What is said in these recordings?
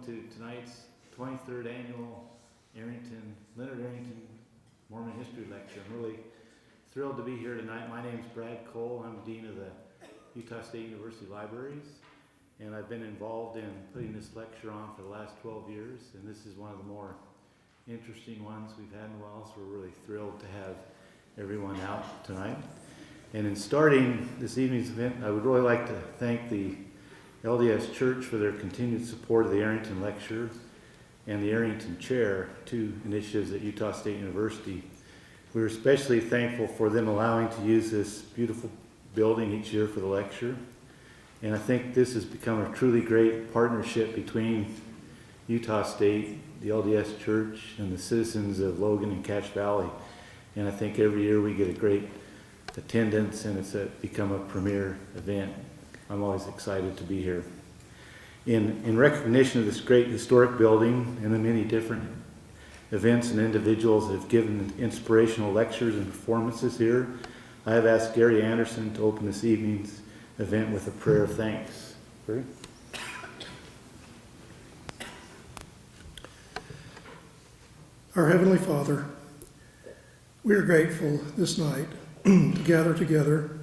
to tonight's 23rd annual Leonard Arrington Mormon History Lecture. I'm really thrilled to be here tonight. My name is Brad Cole. I'm Dean of the Utah State University Libraries, and I've been involved in putting this lecture on for the last 12 years, and this is one of the more interesting ones we've had in a while, so we're really thrilled to have everyone out tonight. And in starting this evening's event, I would really like to thank the LDS Church for their continued support of the Arrington Lecture and the Arrington Chair, two initiatives at Utah State University. We're especially thankful for them allowing to use this beautiful building each year for the lecture. And I think this has become a truly great partnership between Utah State, the LDS Church, and the citizens of Logan and Cache Valley. And I think every year we get a great attendance, and it's become a premier event. I'm always excited to be here. In recognition of this great historic building and the many different events and individuals that have given inspirational lectures and performances here, I have asked Gary Anderson to open this evening's event with a prayer of thanks. Gary? Our Heavenly Father, we are grateful this night to gather together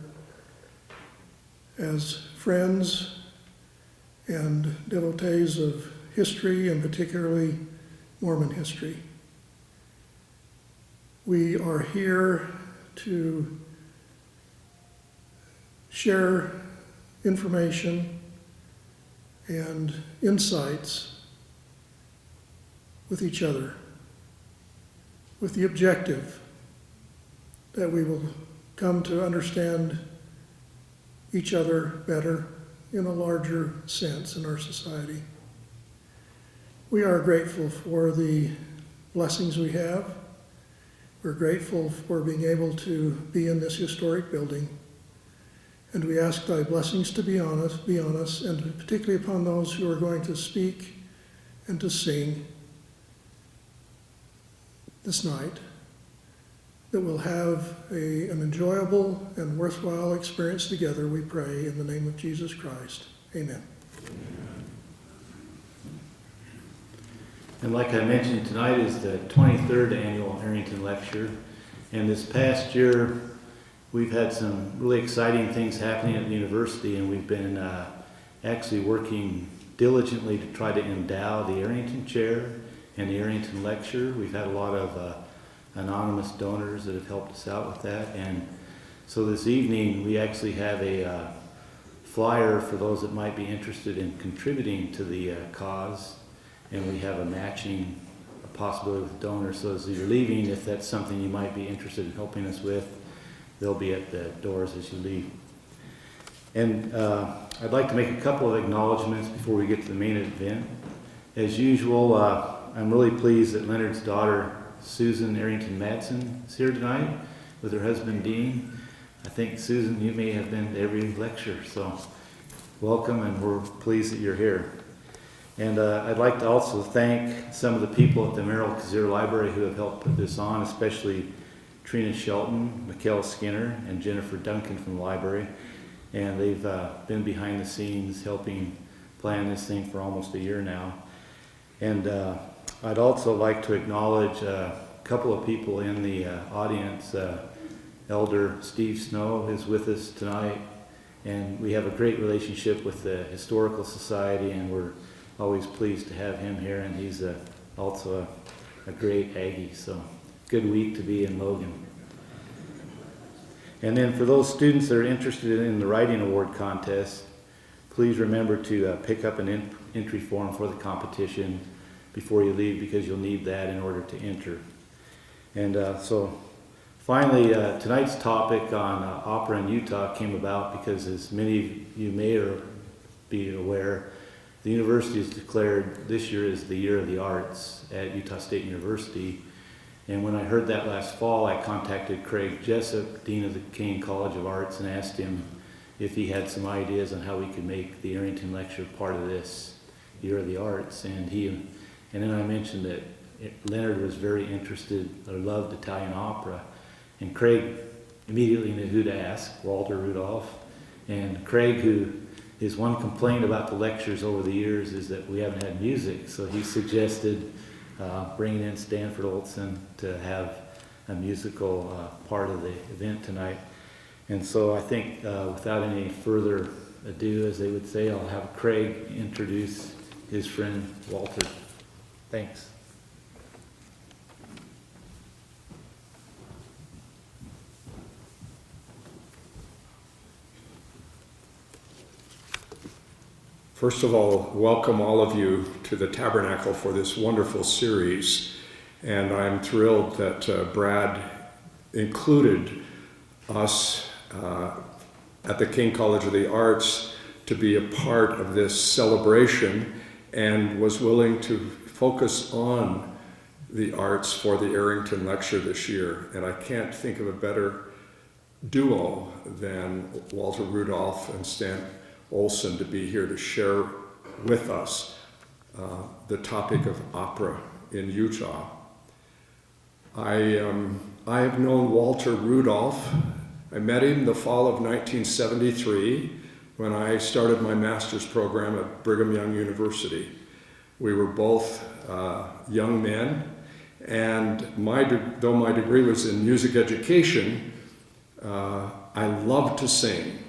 as friends and devotees of history, and particularly Mormon history. We are here to share information and insights with each other, with the objective that we will come to understand each other better in a larger sense in our society. We are grateful for the blessings we have. We're grateful for being able to be in this historic building. And we ask thy blessings to be on us, and particularly upon those who are going to speak and to sing this night, that we'll have an enjoyable and worthwhile experience together, we pray, in the name of Jesus Christ. Amen. And like I mentioned, tonight is the 23rd annual Arrington Lecture. And this past year, we've had some really exciting things happening at the university, and we've been actually working diligently to try to endow the Arrington Chair and the Arrington Lecture. We've had a lot of anonymous donors that have helped us out with that. And so this evening, we actually have a flyer for those that might be interested in contributing to the cause. And we have a matching possibility with donors. So as you're leaving, if that's something you might be interested in helping us with, they'll be at the doors as you leave. And I'd like to make a couple of acknowledgments before we get to the main event. As usual, I'm really pleased that Leonard's daughter, Susan Arrington Madsen, is here tonight with her husband, Dean. I think, Susan, you may have been to every lecture, so welcome, and we're pleased that you're here. And I'd like to also thank some of the people at the Merrill Kazir Library who have helped put this on, especially Trina Shelton, Mikkel Skinner, and Jennifer Duncan from the library. And they've been behind the scenes helping plan this thing for almost a year now. And I'd also like to acknowledge a couple of people in the audience. Elder Steve Snow is with us tonight, and we have a great relationship with the Historical Society, and we're always pleased to have him here, and he's also a great Aggie, so good week to be in Logan. And then for those students that are interested in the writing award contest, please remember to pick up an entry form for the competition before you leave, because you'll need that in order to enter. And so finally, tonight's topic on opera in Utah came about because, as many of you may be aware, the university has declared this year is the Year of the Arts at Utah State University. And when I heard that last fall, I contacted Craig Jessup, Dean of the Kane College of Arts, and asked him if he had some ideas on how we could make the Arrington Lecture part of this Year of the Arts. And then I mentioned that Leonard was very interested or loved Italian opera. And Craig immediately knew who to ask, Walter Rudolph. And Craig, who his one complaint about the lectures over the years is that we haven't had music, so he suggested bringing in Stanford Olson to have a musical part of the event tonight. And so I think without any further ado, as they would say, I'll have Craig introduce his friend Walter. Thanks. First of all, welcome all of you to the Tabernacle for this wonderful series. And I'm thrilled that Brad included us at the King College of the Arts to be a part of this celebration and was willing to focus on the arts for the Arrington lecture this year. And I can't think of a better duo than Walter Rudolph and Stan Olson to be here to share with us the topic of opera in Utah. I have known Walter Rudolph. I met him the fall of 1973 when I started my master's program at Brigham Young University. We were both young men, and though my degree was in music education, I loved to sing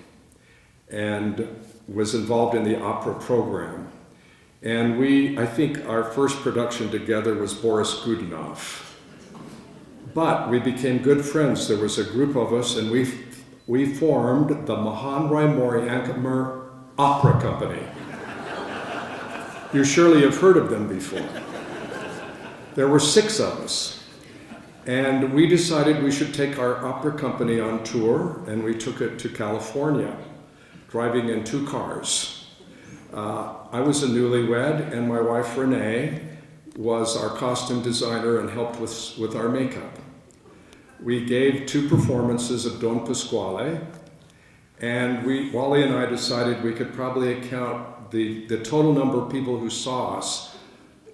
and was involved in the opera program. And I think our first production together was Boris Godunov. But we became good friends. There was a group of us, and we formed the Mahanrai Moriankamer Opera Company. You surely have heard of them before. There were 6 of us, and we decided we should take our opera company on tour, and we took it to California, driving in 2 cars. I was a newlywed, and my wife Renee was our costume designer and helped with our makeup. We gave 2 performances of Don Pasquale, and Wally and I decided we could probably count the total number of people who saw us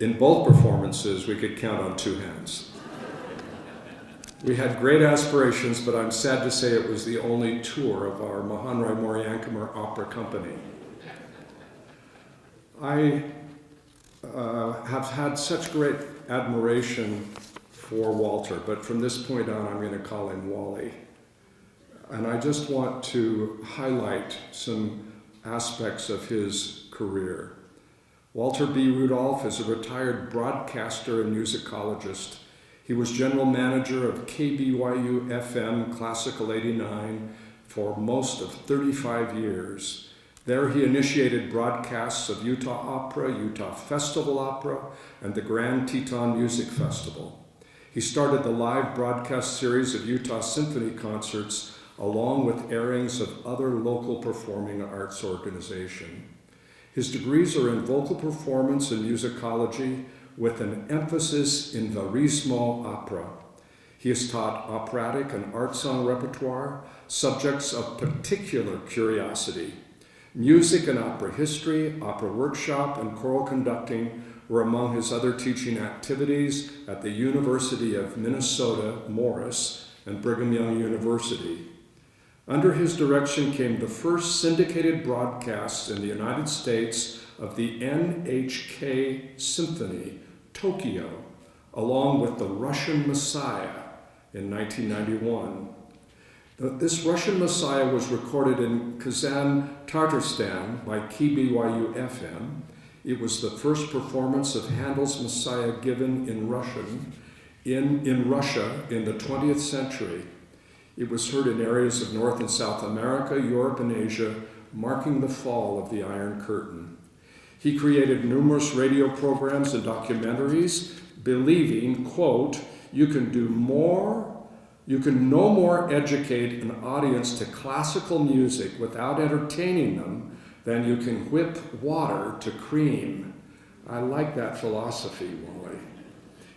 in both performances, we could count on 2 hands. We had great aspirations, but I'm sad to say it was the only tour of our Mahanrai Moriankamer Opera Company. I have had such great admiration for Walter, but from this point on I'm going to call him Wally. And I just want to highlight some aspects of his career. Walter B. Rudolph is a retired broadcaster and musicologist. He was general manager of KBYU FM Classical 89 for most of 35 years. There he initiated broadcasts of Utah Opera, Utah Festival Opera, and the Grand Teton Music Festival. He started the live broadcast series of Utah Symphony concerts along with airings of other local performing arts organizations. His degrees are in vocal performance and musicology with an emphasis in verismo opera. He has taught operatic and art song repertoire, subjects of particular curiosity. Music and opera history, opera workshop, and choral conducting were among his other teaching activities at the University of Minnesota, Morris, and Brigham Young University. Under his direction came the first syndicated broadcast in the United States of the NHK Symphony, Tokyo, along with the Russian Messiah in 1991. This Russian Messiah was recorded in Kazan, Tatarstan by KBYU FM. It was the first performance of Handel's Messiah given in Russian in Russia in the 20th century. It was heard in areas of North and South America, Europe, and Asia, marking the fall of the Iron Curtain. He created numerous radio programs and documentaries, believing, quote, you can no more educate an audience to classical music without entertaining them than you can whip water to cream. I like that philosophy, Wally.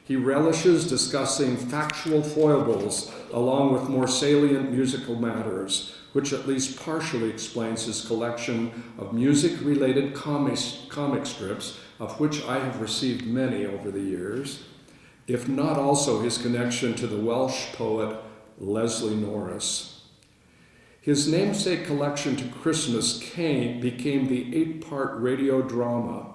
He relishes discussing factual foibles along with more salient musical matters, which at least partially explains his collection of music-related comic strips, of which I have received many over the years, if not also his connection to the Welsh poet Leslie Norris. His namesake collection to Christmas became the 8-part radio drama,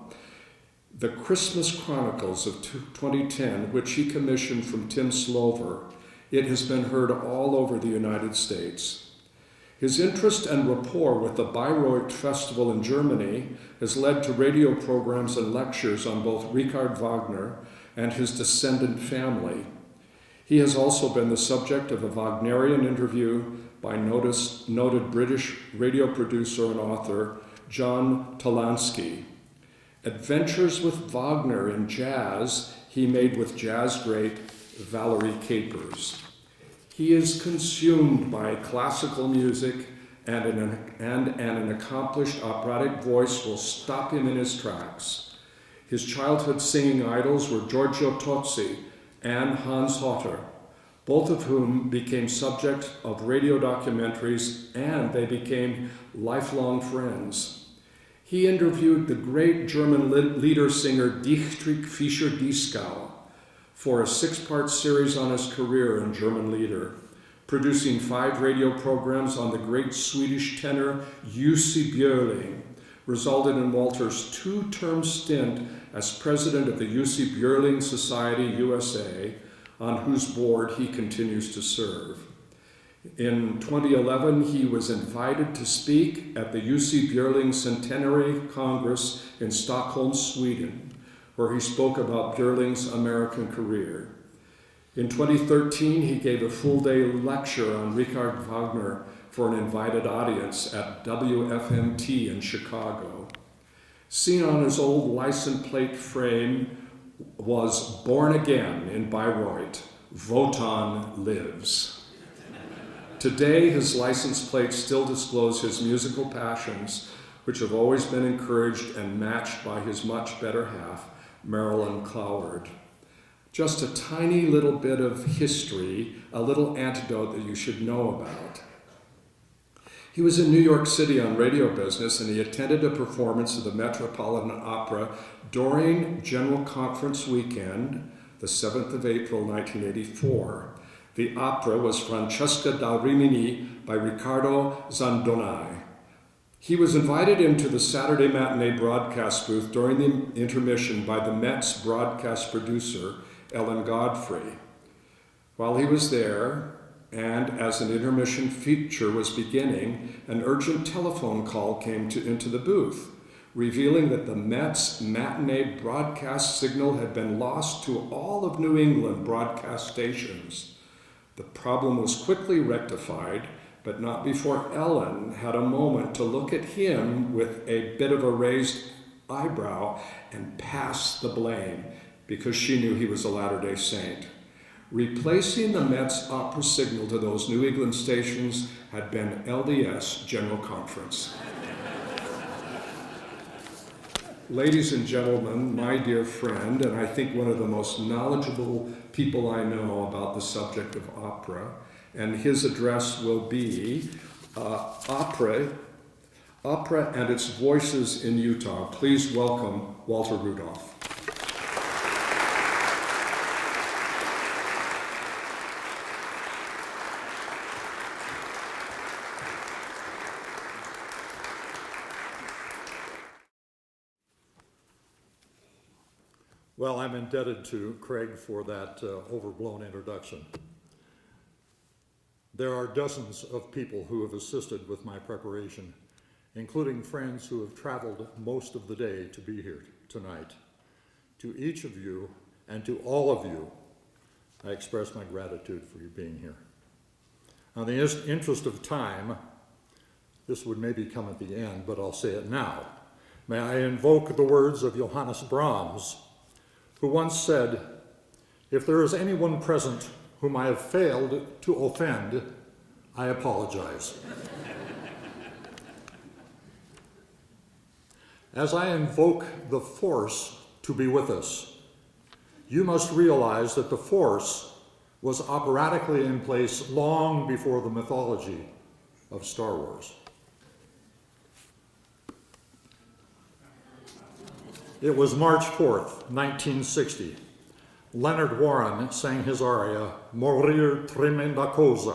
The Christmas Chronicles of 2010, which he commissioned from Tim Slover. It has been heard all over the United States. His interest and rapport with the Bayreuth Festival in Germany has led to radio programs and lectures on both Richard Wagner and his descendant family. He has also been the subject of a Wagnerian interview by noted British radio producer and author John Talansky. Adventures with Wagner in jazz he made with jazz great Valerie Capers. He is consumed by classical music, and an accomplished operatic voice will stop him in his tracks. His childhood singing idols were Giorgio Tozzi and Hans Hotter, both of whom became subject of radio documentaries, and they became lifelong friends. He interviewed the great German lieder-singer Dietrich Fischer-Dieskau for a 6-part series on his career in German lieder, producing 5 radio programs on the great Swedish tenor Jussi Björling, resulted in Walter's 2-term stint as president of the Jussi Björling Society USA, on whose board he continues to serve. In 2011, he was invited to speak at the Jussi Björling Centenary Congress in Stockholm, Sweden, where he spoke about Björling's American career. In 2013, he gave a full-day lecture on Richard Wagner for an invited audience at WFMT in Chicago. Seen on his old license plate frame was "Born Again" in Bayreuth. Wotan lives. Today, his license plates still disclose his musical passions, which have always been encouraged and matched by his much better half, Marilyn Cloward. Just a tiny little bit of history, a little anecdote that you should know about. He was in New York City on radio business, and he attended a performance of the Metropolitan Opera during General Conference weekend, the 7th of April, 1984. The opera was Francesca da Rimini by Riccardo Zandonai. He was invited into the Saturday matinee broadcast booth during the intermission by the Met's broadcast producer, Ellen Godfrey. While he was there, and as an intermission feature was beginning, an urgent telephone call came into the booth, revealing that the Met's matinee broadcast signal had been lost to all of New England broadcast stations. The problem was quickly rectified, but not before Ellen had a moment to look at him with a bit of a raised eyebrow and pass the blame, because she knew he was a Latter-day Saint. Replacing the Met's opera signal to those New England stations had been LDS General Conference. Ladies and gentlemen, my dear friend, and I think one of the most knowledgeable people I know about the subject of opera, and his address will be opera and its voices in Utah. Please welcome Walter Rudolph. Well, I'm indebted to Craig for that overblown introduction. There are dozens of people who have assisted with my preparation, including friends who have traveled most of the day to be here tonight. To each of you and to all of you, I express my gratitude for you being here. Now, in the interest of time, this would maybe come at the end, but I'll say it now. May I invoke the words of Johannes Brahms, who once said, "If there is anyone present whom I have failed to offend, I apologize." As I invoke the force to be with us, you must realize that the force was operatically in place long before the mythology of Star Wars. It was March 4th, 1960. Leonard Warren sang his aria, "Morir tremenda cosa."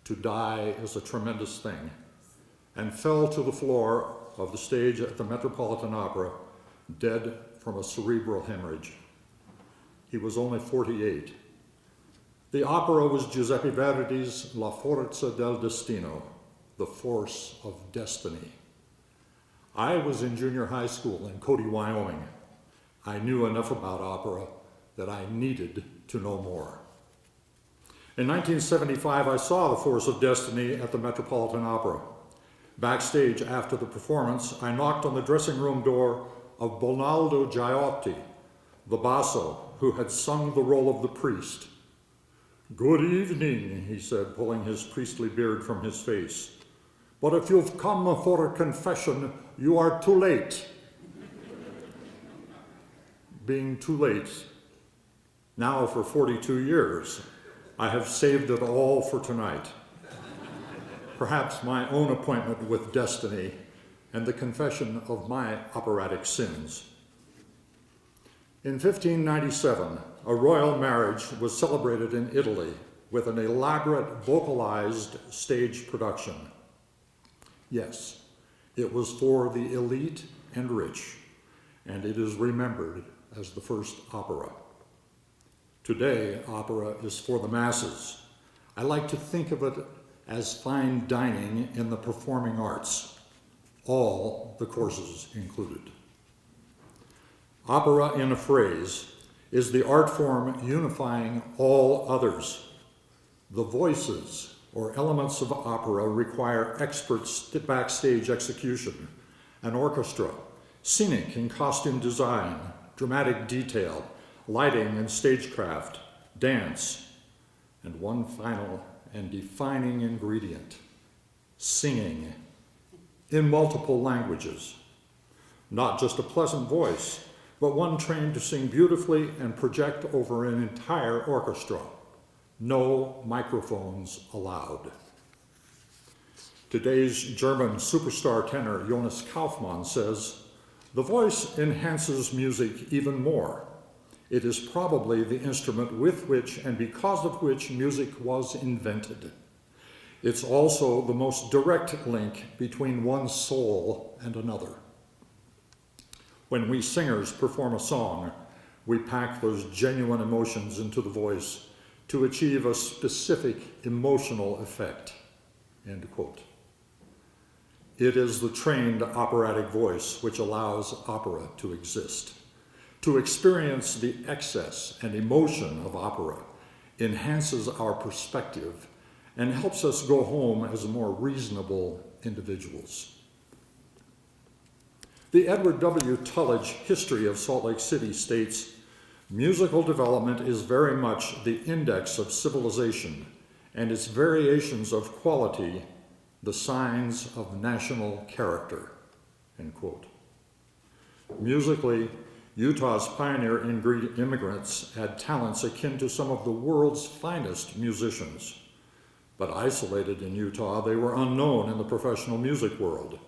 To die is a tremendous thing, and fell to the floor of the stage at the Metropolitan Opera, dead from a cerebral hemorrhage. He was only 48. The opera was Giuseppe Verdi's La Forza del Destino, the force of destiny. I was in junior high school in Cody, Wyoming. I knew enough about opera that I needed to know more. In 1975, I saw The Force of Destiny at the Metropolitan Opera. Backstage after the performance, I knocked on the dressing room door of Bonaldo Giotti, the basso who had sung the role of the priest. "Good evening," he said, pulling his priestly beard from his face. "But if you've come for a confession, you are too late." Being too late. Now for 42 years, I have saved it all for tonight. Perhaps my own appointment with destiny and the confession of my operatic sins. In 1597, a royal marriage was celebrated in Italy with an elaborate vocalized stage production. Yes, it was for the elite and rich, and it is remembered as the first opera. Today, opera is for the masses. I like to think of it as fine dining in the performing arts, all the courses included. Opera, in a phrase, is the art form unifying all others. The voices or elements of opera require expert backstage execution, an orchestra, scenic and costume design, dramatic detail, lighting and stagecraft, dance, and one final and defining ingredient, singing in multiple languages. Not just a pleasant voice, but one trained to sing beautifully and project over an entire orchestra. No microphones allowed. Today's German superstar tenor Jonas Kaufmann says, "The voice enhances music even more. It is probably the instrument with which and because of which music was invented. It's also the most direct link between one soul and another." When we singers perform a song, we pack those genuine emotions into the voice to achieve a specific emotional effect. End quote. It is the trained operatic voice which allows opera to exist. To experience the excess and emotion of opera enhances our perspective and helps us go home as more reasonable individuals. The Edward W. Tullidge History of Salt Lake City states, "Musical development is very much the index of civilization, and its variations of quality the signs of national character." End quote. Musically, Utah's pioneer immigrants had talents akin to some of the world's finest musicians. But isolated in Utah, they were unknown in the professional music world.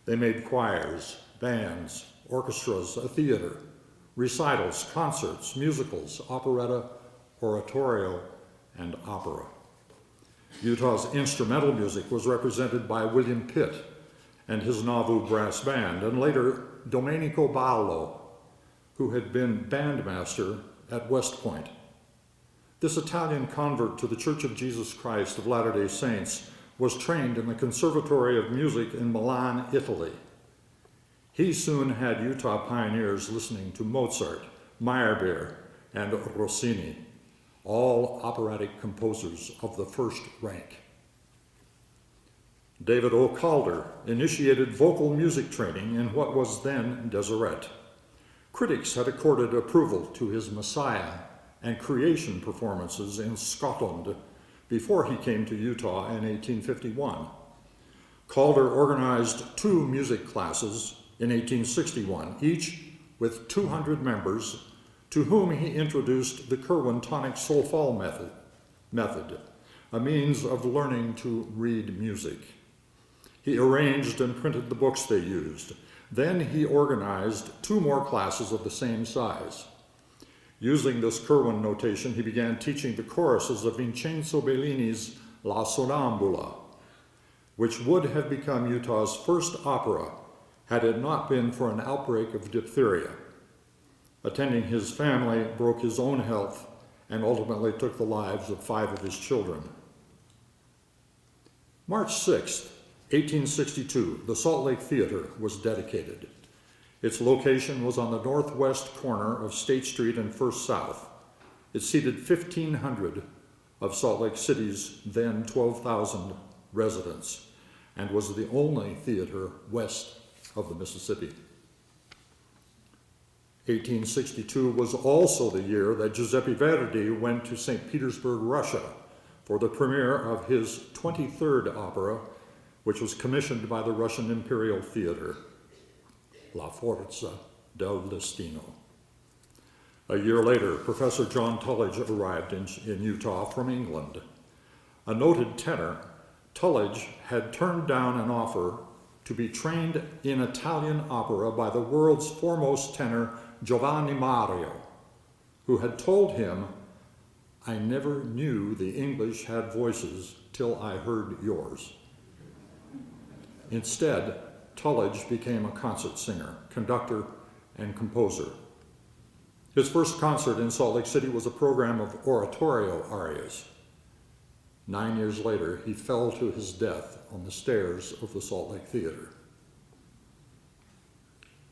They made choirs, bands, orchestras, a theater, recitals, concerts, musicals, operetta, oratorio, and opera. Utah's instrumental music was represented by William Pitt and his Nauvoo Brass Band, and later Domenico Ballo, who had been bandmaster at West Point. This Italian convert to the Church of Jesus Christ of Latter-day Saints was trained in the Conservatory of Music in Milan, Italy. He soon had Utah pioneers listening to Mozart, Meyerbeer, and Rossini, all operatic composers of the first rank. David O. Calder initiated vocal music training in what was then Deseret. Critics had accorded approval to his Messiah and Creation performances in Scotland before he came to Utah in 1851. Calder organized 2 music classes in 1861, each with 200 members, to whom he introduced the Kirwan tonic solfa method, a means of learning to read music. He arranged and printed the books they used. Then he organized 2 more classes of the same size. Using this Kirwan notation, he began teaching the choruses of Vincenzo Bellini's La Sonnambula, which would have become Utah's first opera had it not been for an outbreak of diphtheria. Attending his family broke his own health and ultimately took the lives of 5 of his children. March 6, 1862, the Salt Lake Theater was dedicated. Its location was on the northwest corner of State Street and First South. It seated 1,500 of Salt Lake City's then 12,000 residents and was the only theater west of the Mississippi. 1862 was also the year that Giuseppe Verdi went to St. Petersburg, Russia, for the premiere of his 23rd opera, which was commissioned by the Russian Imperial Theater, La Forza del Destino. A year later, Professor John Tullidge arrived in Utah from England. A noted tenor, Tullidge had turned down an offer to be trained in Italian opera by the world's foremost tenor, Giovanni Mario, who had told him, "I never knew the English had voices till I heard yours." Instead, Tullidge became a concert singer, conductor, and composer. His first concert in Salt Lake City was a program of oratorio arias. 9 years later, he fell to his death on the stairs of the Salt Lake Theater.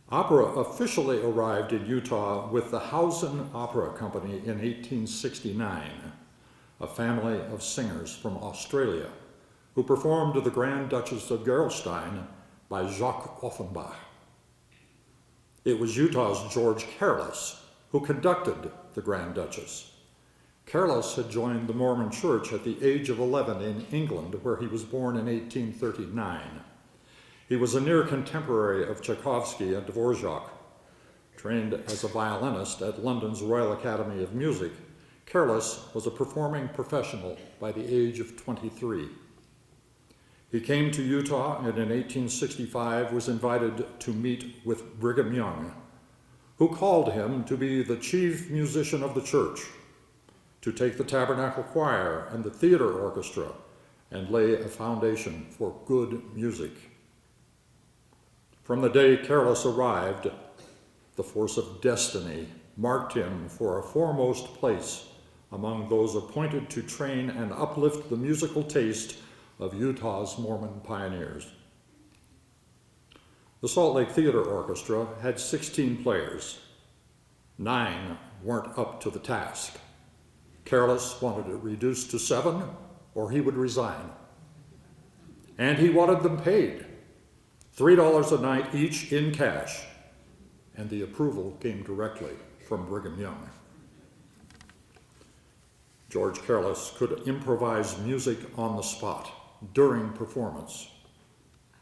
Opera officially arrived in Utah with the Hausen Opera Company in 1869, a family of singers from Australia who performed The Grand Duchess of Gerolstein by Jacques Offenbach. It was Utah's George Careless who conducted The Grand Duchess. Careless had joined the Mormon Church at the age of 11 in England, where he was born in 1839. He was a near contemporary of Tchaikovsky and Dvorak. Trained as a violinist at London's Royal Academy of Music, Careless was a performing professional by the age of 23. He came to Utah and in 1865 was invited to meet with Brigham Young, who called him to be the chief musician of the church, to take the Tabernacle Choir and the theater orchestra and lay a foundation for good music. From the day Careless arrived, the force of destiny marked him for a foremost place among those appointed to train and uplift the musical taste of Utah's Mormon pioneers. The Salt Lake Theater Orchestra had 16 players. 9 weren't up to the task. Careless wanted it reduced to 7, or he would resign. And he wanted them paid, $3 a night each in cash, and the approval came directly from Brigham Young. George Careless could improvise music on the spot during performance.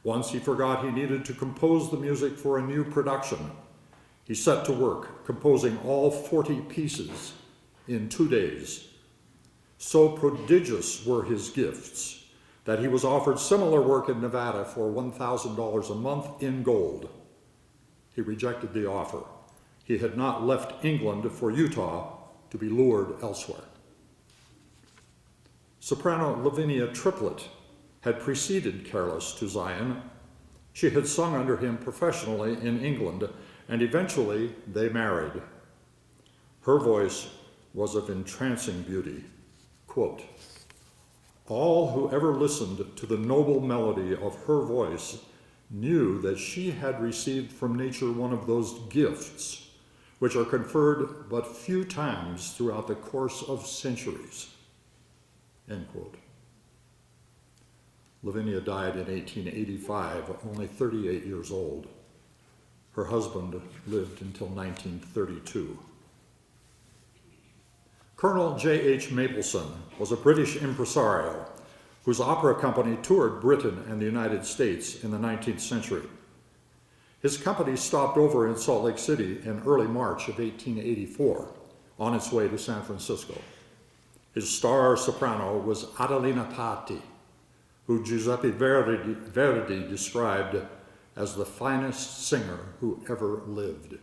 Once he forgot he needed to compose the music for a new production. He set to work composing all 40 pieces in 2 days. So prodigious were his gifts that he was offered similar work in Nevada for $1,000 a month in gold. He rejected the offer. He had not left England for Utah to be lured elsewhere. Soprano Lavinia Triplett had preceded Careless to Zion. She had sung under him professionally in England, and eventually they married. Her voice was of entrancing beauty. Quote, "All who ever listened to the noble melody of her voice knew that she had received from nature one of those gifts which are conferred but few times throughout the course of centuries." End quote. Lavinia died in 1885, only 38 years old. Her husband lived until 1932. Colonel J.H. Mapleson was a British impresario whose opera company toured Britain and the United States in the 19th century. His company stopped over in Salt Lake City in early March of 1884 on its way to San Francisco. His star soprano was Adelina Patti, who Giuseppe Verdi described as the finest singer who ever lived.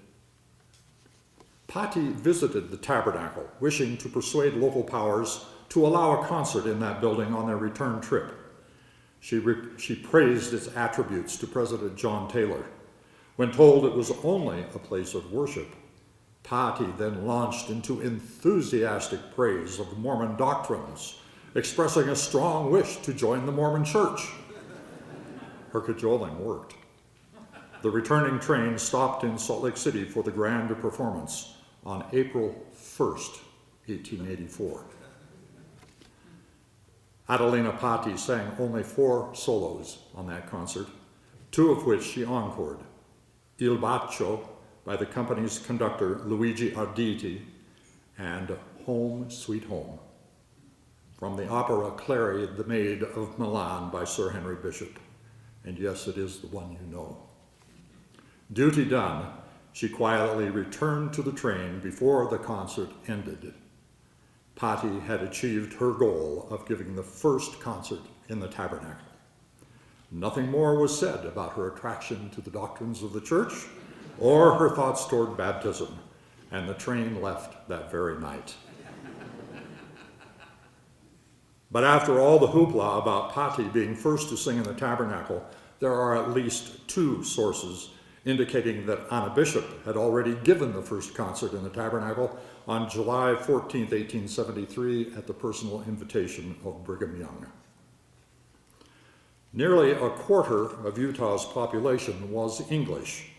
Patti visited the Tabernacle, wishing to persuade local powers to allow a concert in that building on their return trip. She praised its attributes to President John Taylor. When told it was only a place of worship, Patty then launched into enthusiastic praise of Mormon doctrines, expressing a strong wish to join the Mormon Church. Her cajoling worked. The returning train stopped in Salt Lake City for the grand performance on April 1st, 1884. Adelina Patti sang only 4 solos on that concert, 2 of which she encored: Il Bacio by the company's conductor Luigi Arditi, and Home Sweet Home from the opera Clary, the Maid of Milan by Sir Henry Bishop. And yes, it is the one you know. Duty done, she quietly returned to the train before the concert ended. Patty had achieved her goal of giving the first concert in the Tabernacle. Nothing more was said about her attraction to the doctrines of the church or her thoughts toward baptism, and the train left that very night. But after all the hoopla about Patty being first to sing in the Tabernacle, there are at least 2 sources indicating that Anna Bishop had already given the first concert in the Tabernacle on July 14, 1873, at the personal invitation of Brigham Young. Nearly a quarter of Utah's population was English,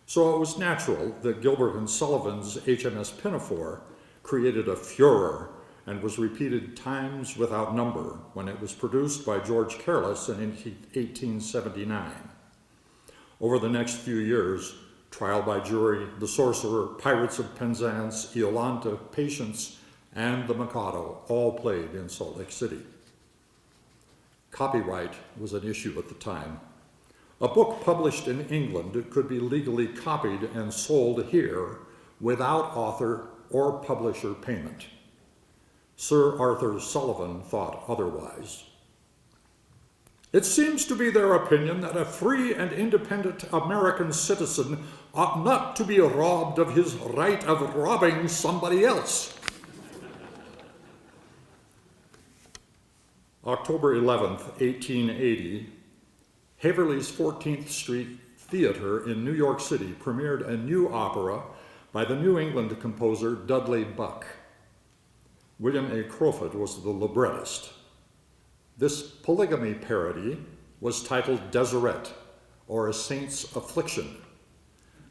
so it was natural that Gilbert and Sullivan's HMS Pinafore created a furor and was repeated times without number when it was produced by George Careless in 1879. Over the next few years, Trial by Jury, The Sorcerer, Pirates of Penzance, Iolanta, Patience, and The Mikado all played in Salt Lake City. Copyright was an issue at the time. A book published in England could be legally copied and sold here without author or publisher payment. Sir Arthur Sullivan thought otherwise. It seems to be their opinion that a free and independent American citizen ought not to be robbed of his right of robbing somebody else. October 11th, 1880, Haverly's 14th Street Theater in New York City premiered a new opera by the New England composer Dudley Buck. William A. Crofut was the librettist. This polygamy parody was titled Deseret, or A Saint's Affliction.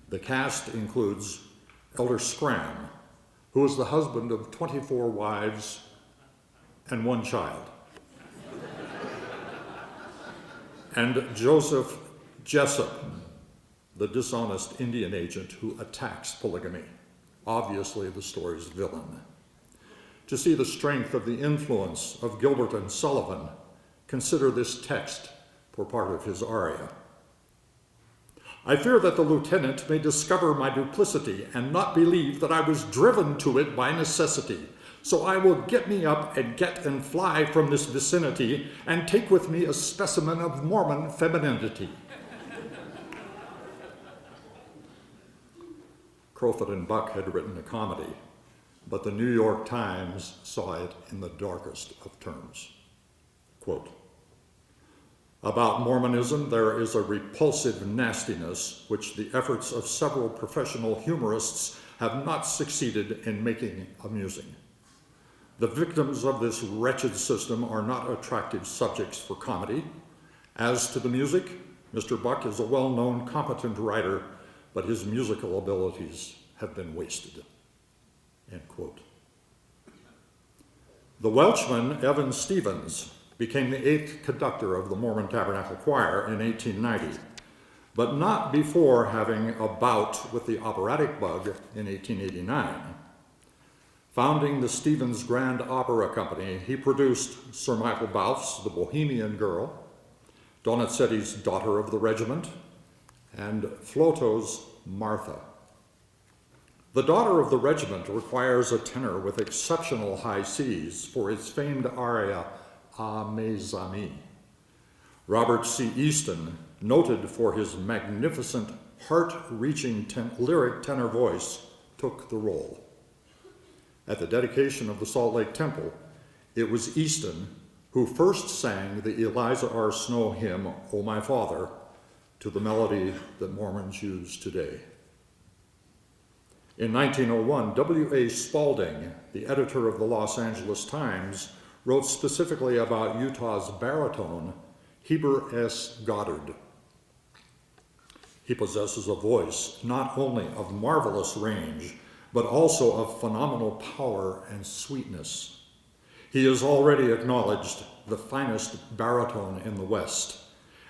The cast includes Elder Scram, who was the husband of 24 wives and 1 child, and Joseph Jessup, the dishonest Indian agent who attacks polygamy, obviously the story's villain. To see the strength of the influence of Gilbert and Sullivan, consider this text for part of his aria. I fear that the lieutenant may discover my duplicity and not believe that I was driven to it by necessity. So I will get me up and get and fly from this vicinity and take with me a specimen of Mormon femininity. Crofut and Buck had written a comedy, but the New York Times saw it in the darkest of terms. Quote, about Mormonism, there is a repulsive nastiness which the efforts of several professional humorists have not succeeded in making amusing. The victims of this wretched system are not attractive subjects for comedy. As to the music, Mr. Buck is a well-known, competent writer, but his musical abilities have been wasted. End quote. The Welshman Evan Stevens became the 8th conductor of the Mormon Tabernacle Choir in 1890, but not before having a bout with the operatic bug in 1889. Founding the Stevens Grand Opera Company, he produced Sir Michael Balfe's The Bohemian Girl, Donizetti's Daughter of the Regiment, and Floto's Martha. The Daughter of the Regiment requires a tenor with exceptional high Cs for its famed aria, A Mes Amis. Robert C. Easton, noted for his magnificent, heart-reaching lyric tenor voice, took the role. At the dedication of the Salt Lake Temple, It was Easton who first sang the Eliza R. Snow hymn, O My Father, to the melody that Mormons use today. In 1901, W.A. Spalding, the editor of the Los Angeles Times, wrote specifically about Utah's baritone, Heber S. Goddard. He possesses a voice not only of marvelous range, but also of phenomenal power and sweetness. He is already acknowledged the finest baritone in the West,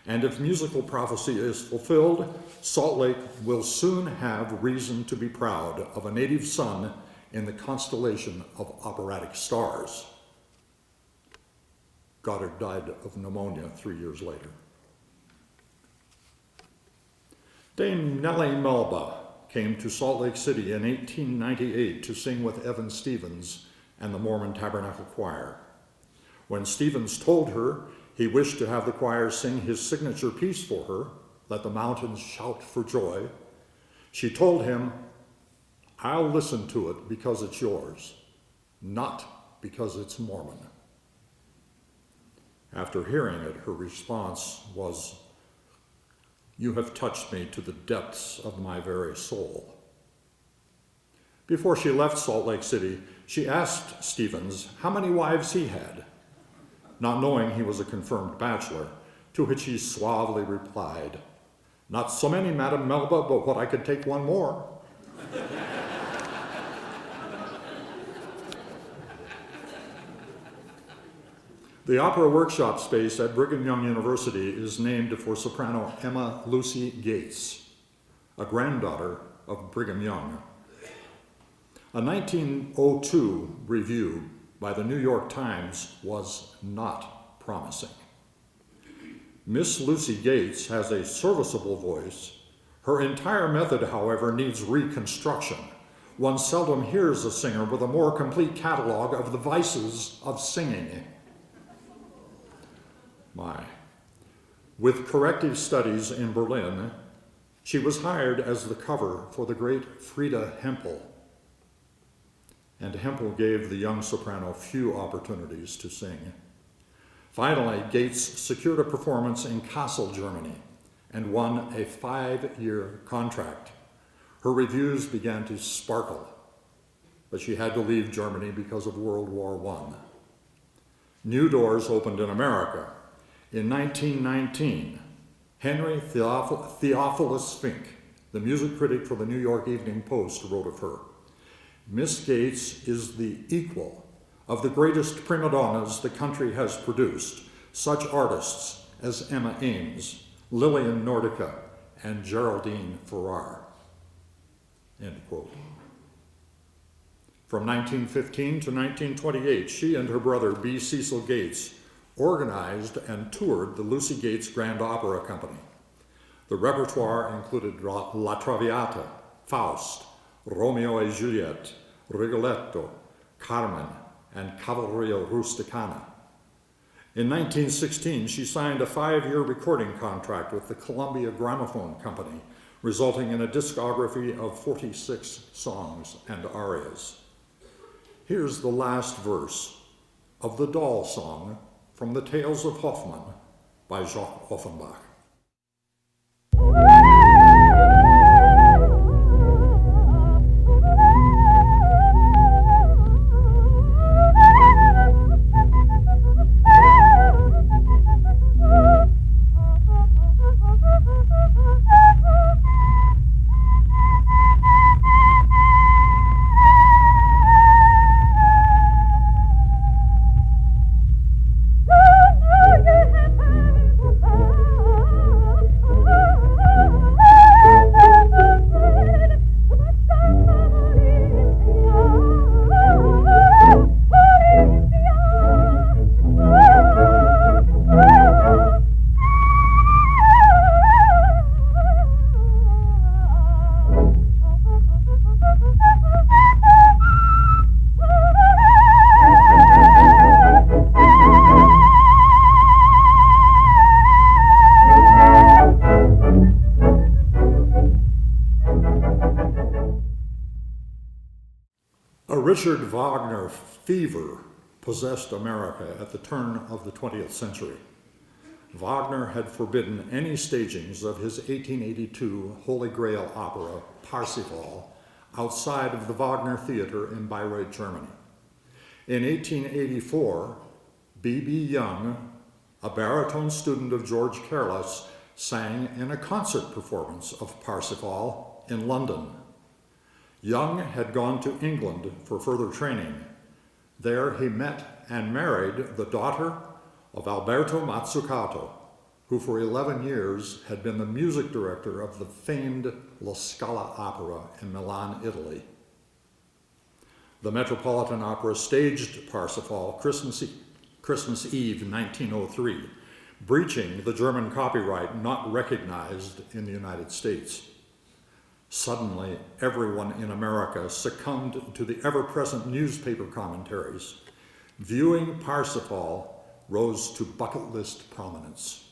and if musical prophecy is fulfilled, Salt Lake will soon have reason to be proud of a native son in the constellation of operatic stars. Goddard died of pneumonia 3 years later. Dame Nellie Melba came to Salt Lake City in 1898 to sing with Evan Stevens and the Mormon Tabernacle Choir. When Stevens told her he wished to have the choir sing his signature piece for her, Let the Mountains Shout for Joy, she told him, I'll listen to it because it's yours, not because it's Mormon. After hearing it, her response was, You have touched me to the depths of my very soul. Before she left Salt Lake City, she asked Stevens how many wives he had, not knowing he was a confirmed bachelor, to which he suavely replied, Not so many, Madam Melba, but what I could take one more. The Opera Workshop space at Brigham Young University is named for soprano Emma Lucy Gates, a granddaughter of Brigham Young. A 1902 review by the New York Times was not promising. Miss Lucy Gates has a serviceable voice. Her entire method, however, needs reconstruction. One seldom hears a singer with a more complete catalog of the vices of singing. With corrective studies in Berlin, she was hired as the cover for the great Frida Hempel. And Hempel gave the young soprano few opportunities to sing. Finally, Gates secured a performance in Kassel, Germany, and won a 5-year contract. Her reviews began to sparkle, but she had to leave Germany because of World War I. New doors opened in America. In 1919, Henry Theophilus Fink, the music critic for the New York Evening Post, wrote of her, Miss Gates is the equal of the greatest prima donnas the country has produced, such artists as Emma Ames, Lillian Nordica, and Geraldine Farrar. End quote. From 1915 to 1928, she and her brother B. Cecil Gates organized and toured the Lucy Gates Grand Opera Company. The repertoire included La Traviata, Faust, Romeo e Juliet, Rigoletto, Carmen, and Cavalleria Rusticana. In 1916, she signed a 5-year recording contract with the Columbia Gramophone Company, resulting in a discography of 46 songs and arias. Here's the last verse of the Doll Song from the Tales of Hoffmann by Jacques Offenbach. Richard Wagner fever possessed America at the turn of the 20th century. Wagner had forbidden any stagings of his 1882 Holy Grail opera, Parsifal, outside of the Wagner Theater in Bayreuth, Germany. In 1884, B.B. Young, a baritone student of George Careless, sang in a concert performance of Parsifal in London. Young had gone to England for further training. There he met and married the daughter of Alberto Mazzucato, who for 11 years had been the music director of the famed La Scala Opera in Milan, Italy. The Metropolitan Opera staged Parsifal Christmas Eve 1903, breaching the German copyright not recognized in the United States. Suddenly, everyone in America succumbed to the ever-present newspaper commentaries. Viewing Parsifal rose to bucket list prominence.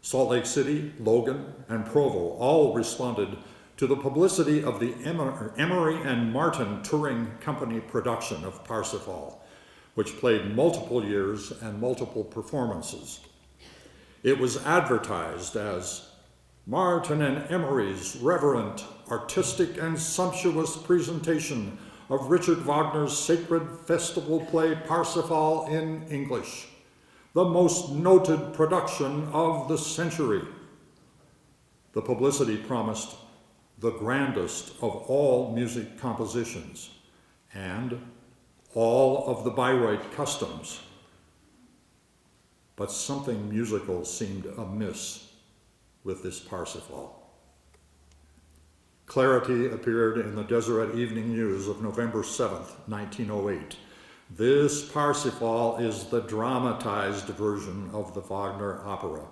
Salt Lake City, Logan, and Provo all responded to the publicity of the Emery and Martin Touring Company production of Parsifal, which played multiple years and multiple performances. It was advertised as Martin and Emery's reverent, artistic, and sumptuous presentation of Richard Wagner's sacred festival play Parsifal in English, the most noted production of the century. The publicity promised the grandest of all music compositions and all of the Bayreuth customs. But something musical seemed amiss with this Parsifal. Clarity appeared in the Deseret Evening News of November 7th, 1908. This Parsifal is the dramatized version of the Wagner opera.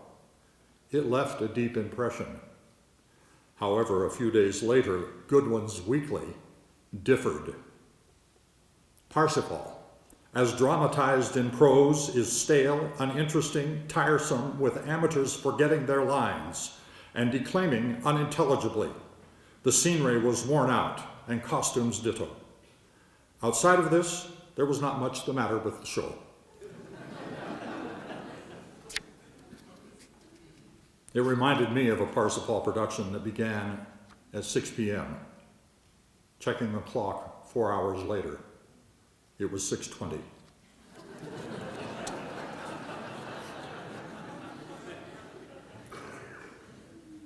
It left a deep impression. However, a few days later, Goodwin's Weekly differed. Parsifal, as dramatized in prose, is stale, uninteresting, tiresome, with amateurs forgetting their lines and declaiming unintelligibly. The scenery was worn out and costumes ditto. Outside of this, there was not much the matter with the show. It reminded me of a Parsifal production that began at 6 p.m. Checking the clock 4 hours later, it was 6:20.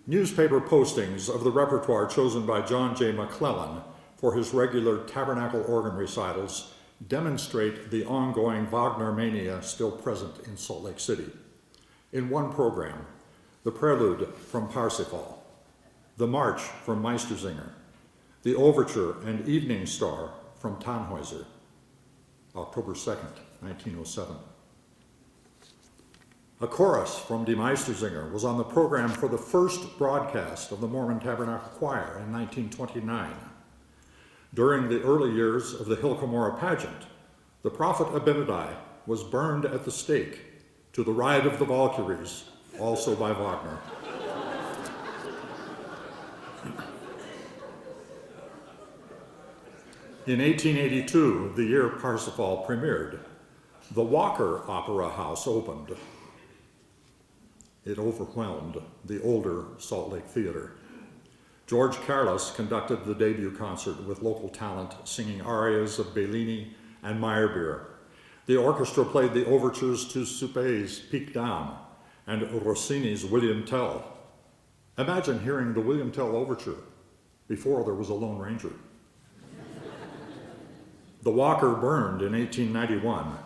Newspaper postings of the repertoire chosen by John J. McClellan for his regular Tabernacle organ recitals demonstrate the ongoing Wagner mania still present in Salt Lake City. In one program, the prelude from Parsifal, the march from Meistersinger, the overture and evening star from Tannhäuser, October 2nd, 1907. A chorus from Die Meistersinger was on the program for the first broadcast of the Mormon Tabernacle Choir in 1929. During the early years of the Hilcomora pageant, the prophet Abinadi was burned at the stake to the Ride of the Valkyries, also by Wagner. In 1882, the year Parsifal premiered, the Walker Opera House opened. It overwhelmed the older Salt Lake Theater. George Careless conducted the debut concert with local talent singing arias of Bellini and Meyerbeer. The orchestra played the overtures to Suppé's Peak Down and Rossini's William Tell. Imagine hearing the William Tell overture before there was a Lone Ranger. The Walker burned in 1891.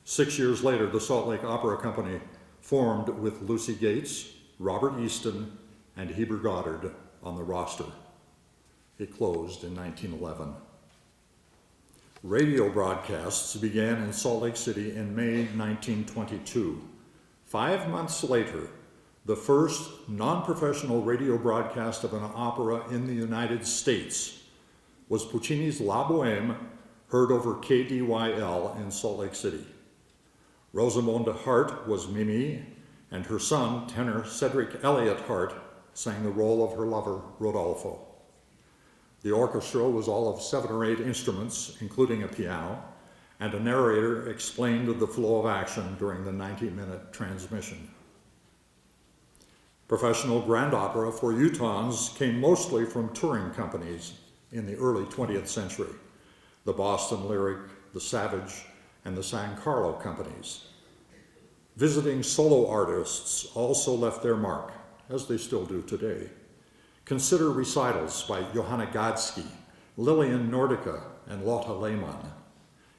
6 years later, the Salt Lake Opera Company formed with Lucy Gates, Robert Easton, and Heber Goddard on the roster. It closed in 1911. Radio broadcasts began in Salt Lake City in May 1922. 5 months later, the first non-professional radio broadcast of an opera in the United States was Puccini's La Bohème, heard over KDYL in Salt Lake City. Rosamunde Hart was Mimi, and her son, tenor Cedric Elliott Hart, sang the role of her lover, Rodolfo. The orchestra was all of 7 or 8 instruments, including a piano, and a narrator explained the flow of action during the 90-minute transmission. Professional grand opera for Utahns came mostly from touring companies in the early 20th century, the Boston Lyric, the Savage, and the San Carlo companies. Visiting solo artists also left their mark, as they still do today. Consider recitals by Johanna Gadsky, Lillian Nordica, and Lotta Lehmann,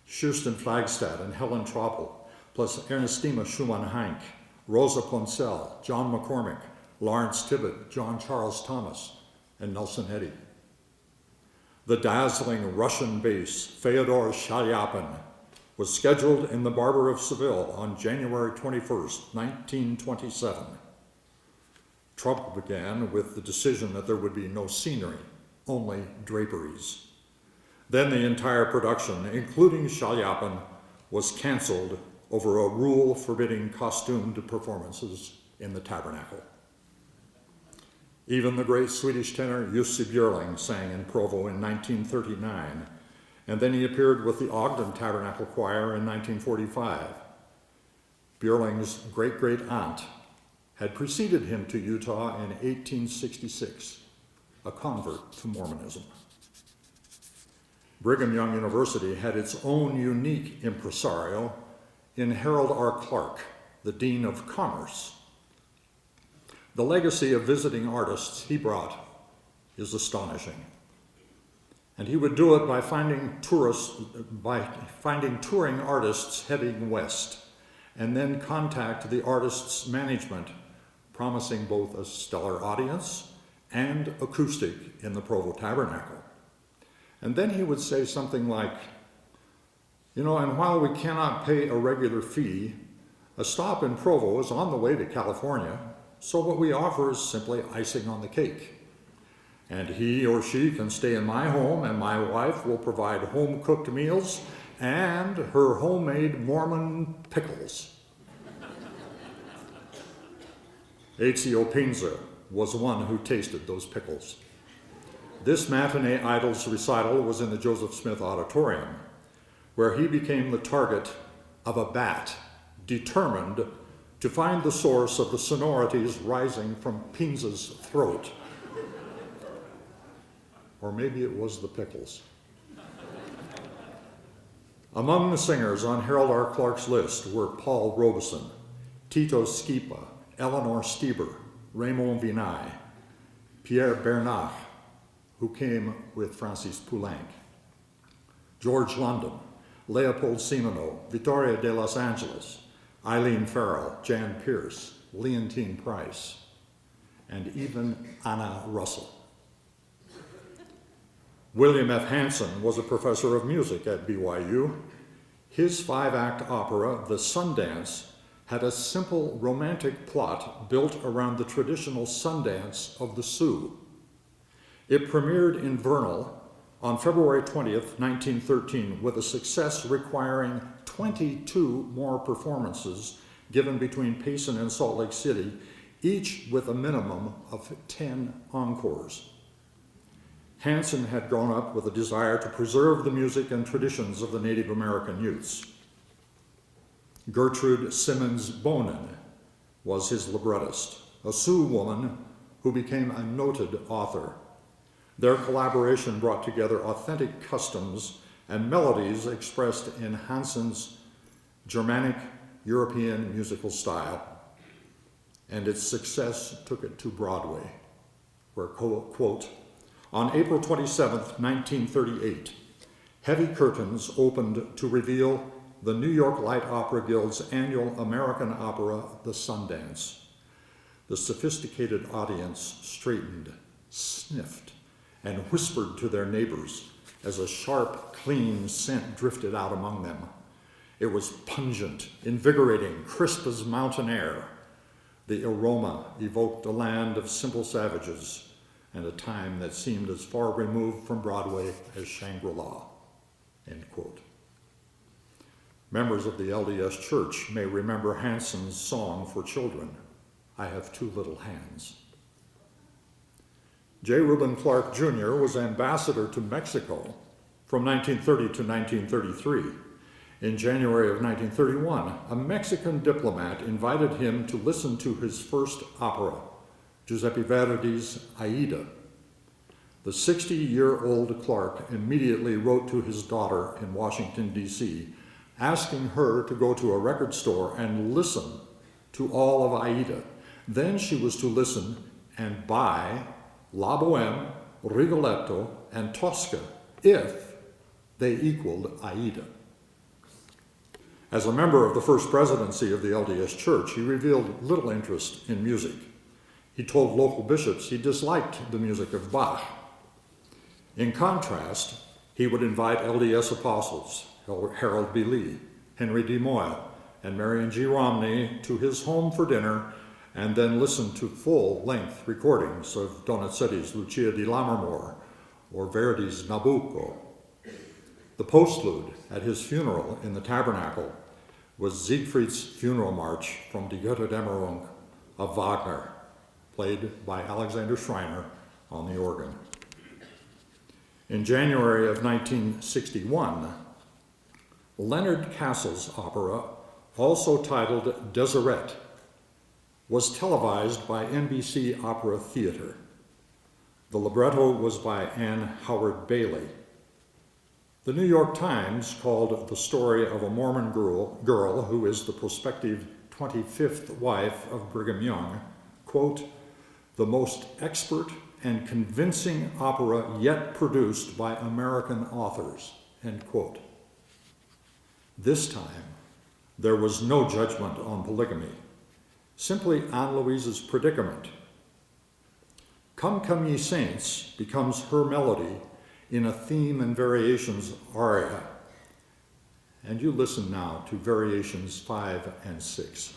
Kirsten Flagstad and Helen Troppel, plus Ernestina Schumann-Heink, Rosa Poncel, John McCormick, Lawrence Tibbett, John Charles Thomas, and Nelson Eddy. The dazzling Russian bass, Fyodor Shalyapin, was scheduled in the Barber of Seville on January 21st, 1927. Trouble began with the decision that there would be no scenery, only draperies. Then the entire production, including Shalyapin, was canceled over a rule forbidding costumed performances in the Tabernacle. Even the great Swedish tenor Jussi Björling sang in Provo in 1939, and then he appeared with the Ogden Tabernacle Choir in 1945. Björling's great-great-aunt had preceded him to Utah in 1866, a convert to Mormonism. Brigham Young University had its own unique impresario in Harold R. Clark, the Dean of Commerce. The legacy of visiting artists he brought is astonishing. And he would do it by finding touring artists heading west, and then contact the artist's management, promising both a stellar audience and acoustic in the Provo Tabernacle. And then he would say something like, and while we cannot pay a regular fee, a stop in Provo is on the way to California, so what we offer is simply icing on the cake. And he or she can stay in my home, and my wife will provide home-cooked meals and her homemade Mormon pickles. Ezio Pinza was one who tasted those pickles. This Matinee Idols recital was in the Joseph Smith Auditorium, where he became the target of a bat determined to find the source of the sonorities rising from Pinza's throat. Or maybe it was the pickles. Among the singers on Harold R. Clark's list were Paul Robeson, Tito Schipa, Eleanor Stieber, Raymond Vinay, Pierre Bernard, who came with Francis Poulenc, George London, Leopold Simoneau, Vittoria de Los Angeles, Eileen Farrell, Jan Pierce, Leontine Price, and even Anna Russell. William F. Hansen was a professor of music at BYU. His 5-act opera, The Sundance, had a simple romantic plot built around the traditional Sundance of the Sioux. It premiered in Vernal on February 20th, 1913, with a success requiring 22 more performances given between Payson and Salt Lake City, each with a minimum of 10 encores. Hansen had grown up with a desire to preserve the music and traditions of the Native American youths. Gertrude Simmons Bonin was his librettist, a Sioux woman who became a noted author. Their collaboration brought together authentic customs and melodies expressed in Hansen's Germanic European musical style, and its success took it to Broadway, where, quote, on April 27, 1938, heavy curtains opened to reveal the New York Light Opera Guild's annual American opera, The Sundance. The sophisticated audience straightened, sniffed, and whispered to their neighbors as a sharp, clean scent drifted out among them. It was pungent, invigorating, crisp as mountain air. The aroma evoked a land of simple savages and a time that seemed as far removed from Broadway as Shangri-La, end quote. Members of the LDS Church may remember Hansen's song for children, I Have Two Little Hands. J. Reuben Clark Jr. was ambassador to Mexico from 1930 to 1933. In January of 1931, a Mexican diplomat invited him to listen to his first opera, Giuseppe Verdi's Aida. The 60-year-old Clark immediately wrote to his daughter in Washington, D.C., asking her to go to a record store and listen to all of Aida. Then she was to listen and buy La Boheme, Rigoletto, and Tosca if they equaled Aida. As a member of the first presidency of the LDS Church, he revealed little interest in music. He told local bishops he disliked the music of Bach. In contrast, he would invite LDS apostles, Harold B. Lee, Henry D. Moyle, and Marion G. Romney to his home for dinner, and then listen to full-length recordings of Donizetti's Lucia di Lammermoor or Verdi's Nabucco. The postlude at his funeral in the Tabernacle was Siegfried's funeral march from Die Götterdämmerung of Wagner, played by Alexander Schreiner on the organ. In January of 1961, Leonard Castle's opera, also titled Deseret, was televised by NBC Opera Theater. The libretto was by Anne Howard Bailey. The New York Times called the story of a Mormon girl who is the prospective 25th wife of Brigham Young, quote, the most expert and convincing opera yet produced by American authors, end quote. This time, there was no judgment on polygamy, simply Anne Louise's predicament. Come, Come Ye Saints becomes her melody in a theme and variations aria. And you listen now to variations 5 and 6.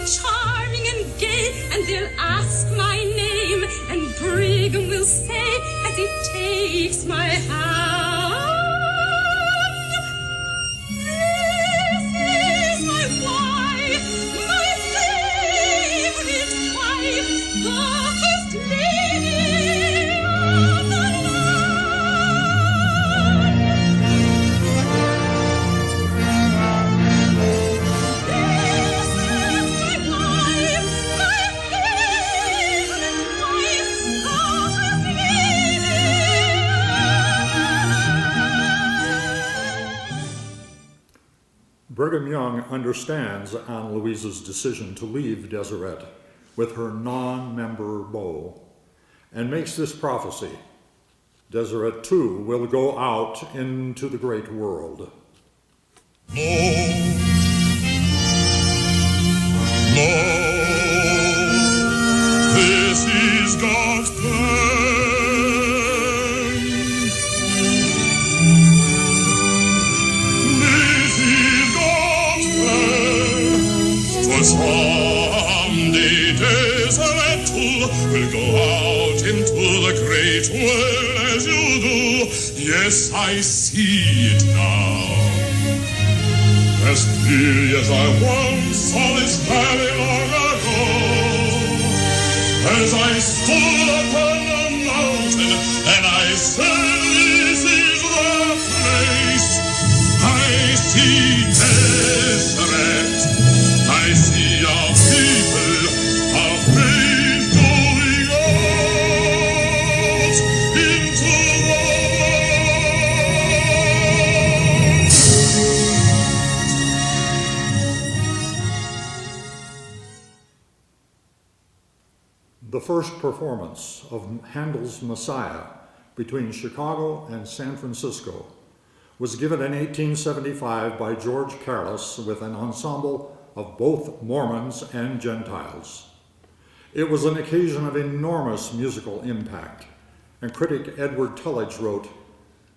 Charming and gay, and they'll ask my name, and Brigham will say as he takes my hand, this is my wife, my favorite wife, the first lady of the Brigham Young understands Anne Louise's decision to leave Deseret with her non-member beau and makes this prophecy: Deseret too will go out into the great world. Lo, this is God's plan. 'Twas someday Deseret too will go out into the great world as you do. Yes, I see it now, as clearly as I once saw this valley long ago, as I stood upon the mountain and I said, this is the place. I see Deseret, I see our people, our praise going out into the world. The first performance of Handel's Messiah between Chicago and San Francisco was given in 1875 by George Carlos with an ensemble of both Mormons and Gentiles. It was an occasion of enormous musical impact and critic Edward Tulledge wrote,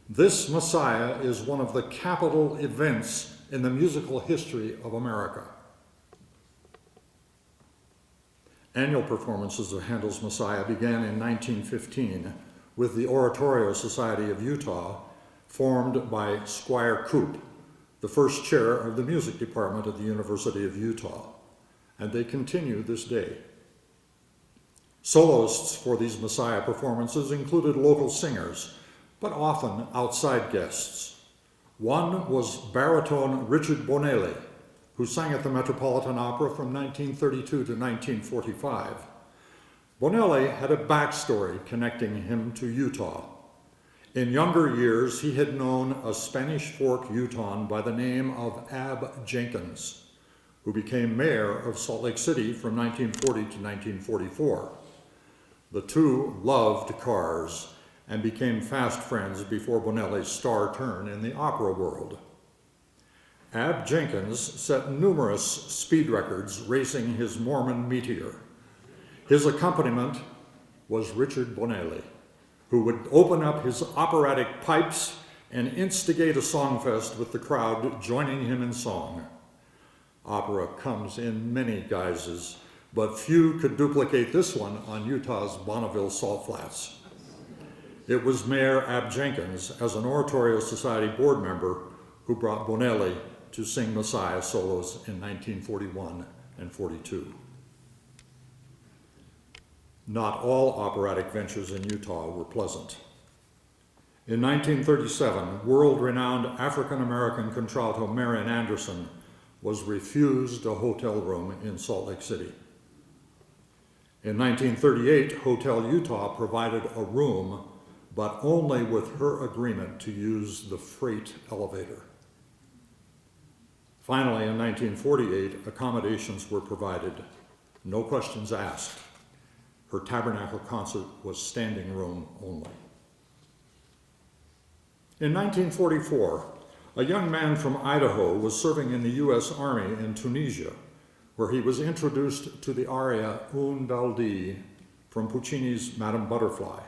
"This Messiah is one of the capital events in the musical history of America." Annual performances of Handel's Messiah began in 1915 with the Oratorio Society of Utah, formed by Squire Coop, the first chair of the music department at the University of Utah, and they continue this day. Soloists for these Messiah performances included local singers, but often outside guests. One was baritone Richard Bonelli, who sang at the Metropolitan Opera from 1932 to 1945. Bonelli had a backstory connecting him to Utah. In younger years, he had known a Spanish Fork Utahn by the name of Ab Jenkins, who became mayor of Salt Lake City from 1940 to 1944. The two loved cars and became fast friends before Bonelli's star turn in the opera world. Ab Jenkins set numerous speed records racing his Mormon Meteor. His accompaniment was Richard Bonelli, who would open up his operatic pipes and instigate a songfest with the crowd joining him in song. Opera comes in many guises, but few could duplicate this one on Utah's Bonneville Salt Flats. It was Mayor Ab Jenkins, as an Oratorio Society board member, who brought Bonelli to sing Messiah solos in 1941 and 42. Not all operatic ventures in Utah were pleasant. In 1937, world-renowned African-American contralto Marian Anderson was refused a hotel room in Salt Lake City. In 1938, Hotel Utah provided a room, but only with her agreement to use the freight elevator. Finally, in 1948, accommodations were provided, no questions asked. Her Tabernacle concert was standing room only. In 1944, a young man from Idaho was serving in the U.S. Army in Tunisia, where he was introduced to the aria Un Dal Di from Puccini's Madame Butterfly.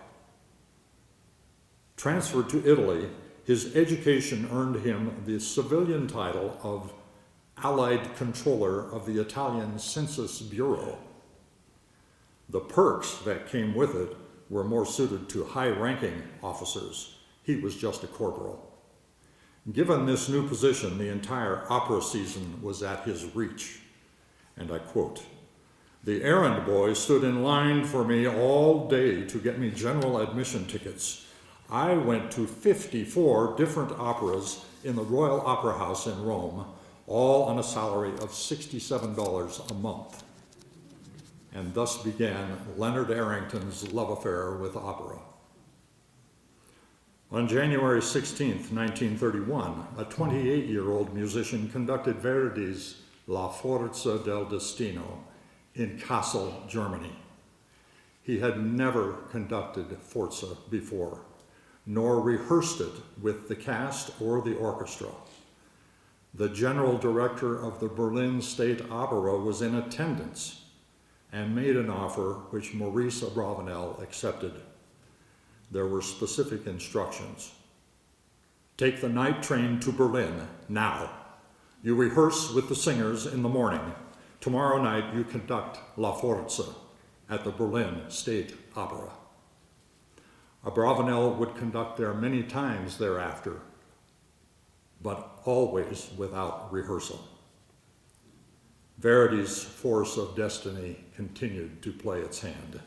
Transferred to Italy, his education earned him the civilian title of Allied Controller of the Italian Census Bureau. The perks that came with it were more suited to high-ranking officers. He was just a corporal. Given this new position, the entire opera season was at his reach. And I quote, "The errand boy stood in line for me all day to get me general admission tickets. I went to 54 different operas in the Royal Opera House in Rome, all on a salary of $67 a month." And thus began Leonard Arrington's love affair with opera. On January 16, 1931, a 28-year-old musician conducted Verdi's La Forza del Destino in Kassel, Germany. He had never conducted Forza before, nor rehearsed it with the cast or the orchestra. The general director of the Berlin State Opera was in attendance and made an offer which Maurice Abravanel accepted. There were specific instructions. Take the night train to Berlin now. You rehearse with the singers in the morning. Tomorrow night you conduct La Forza at the Berlin State Opera. Abravanel would conduct there many times thereafter, but always without rehearsal. Verdi's force of destiny continued to play its hand.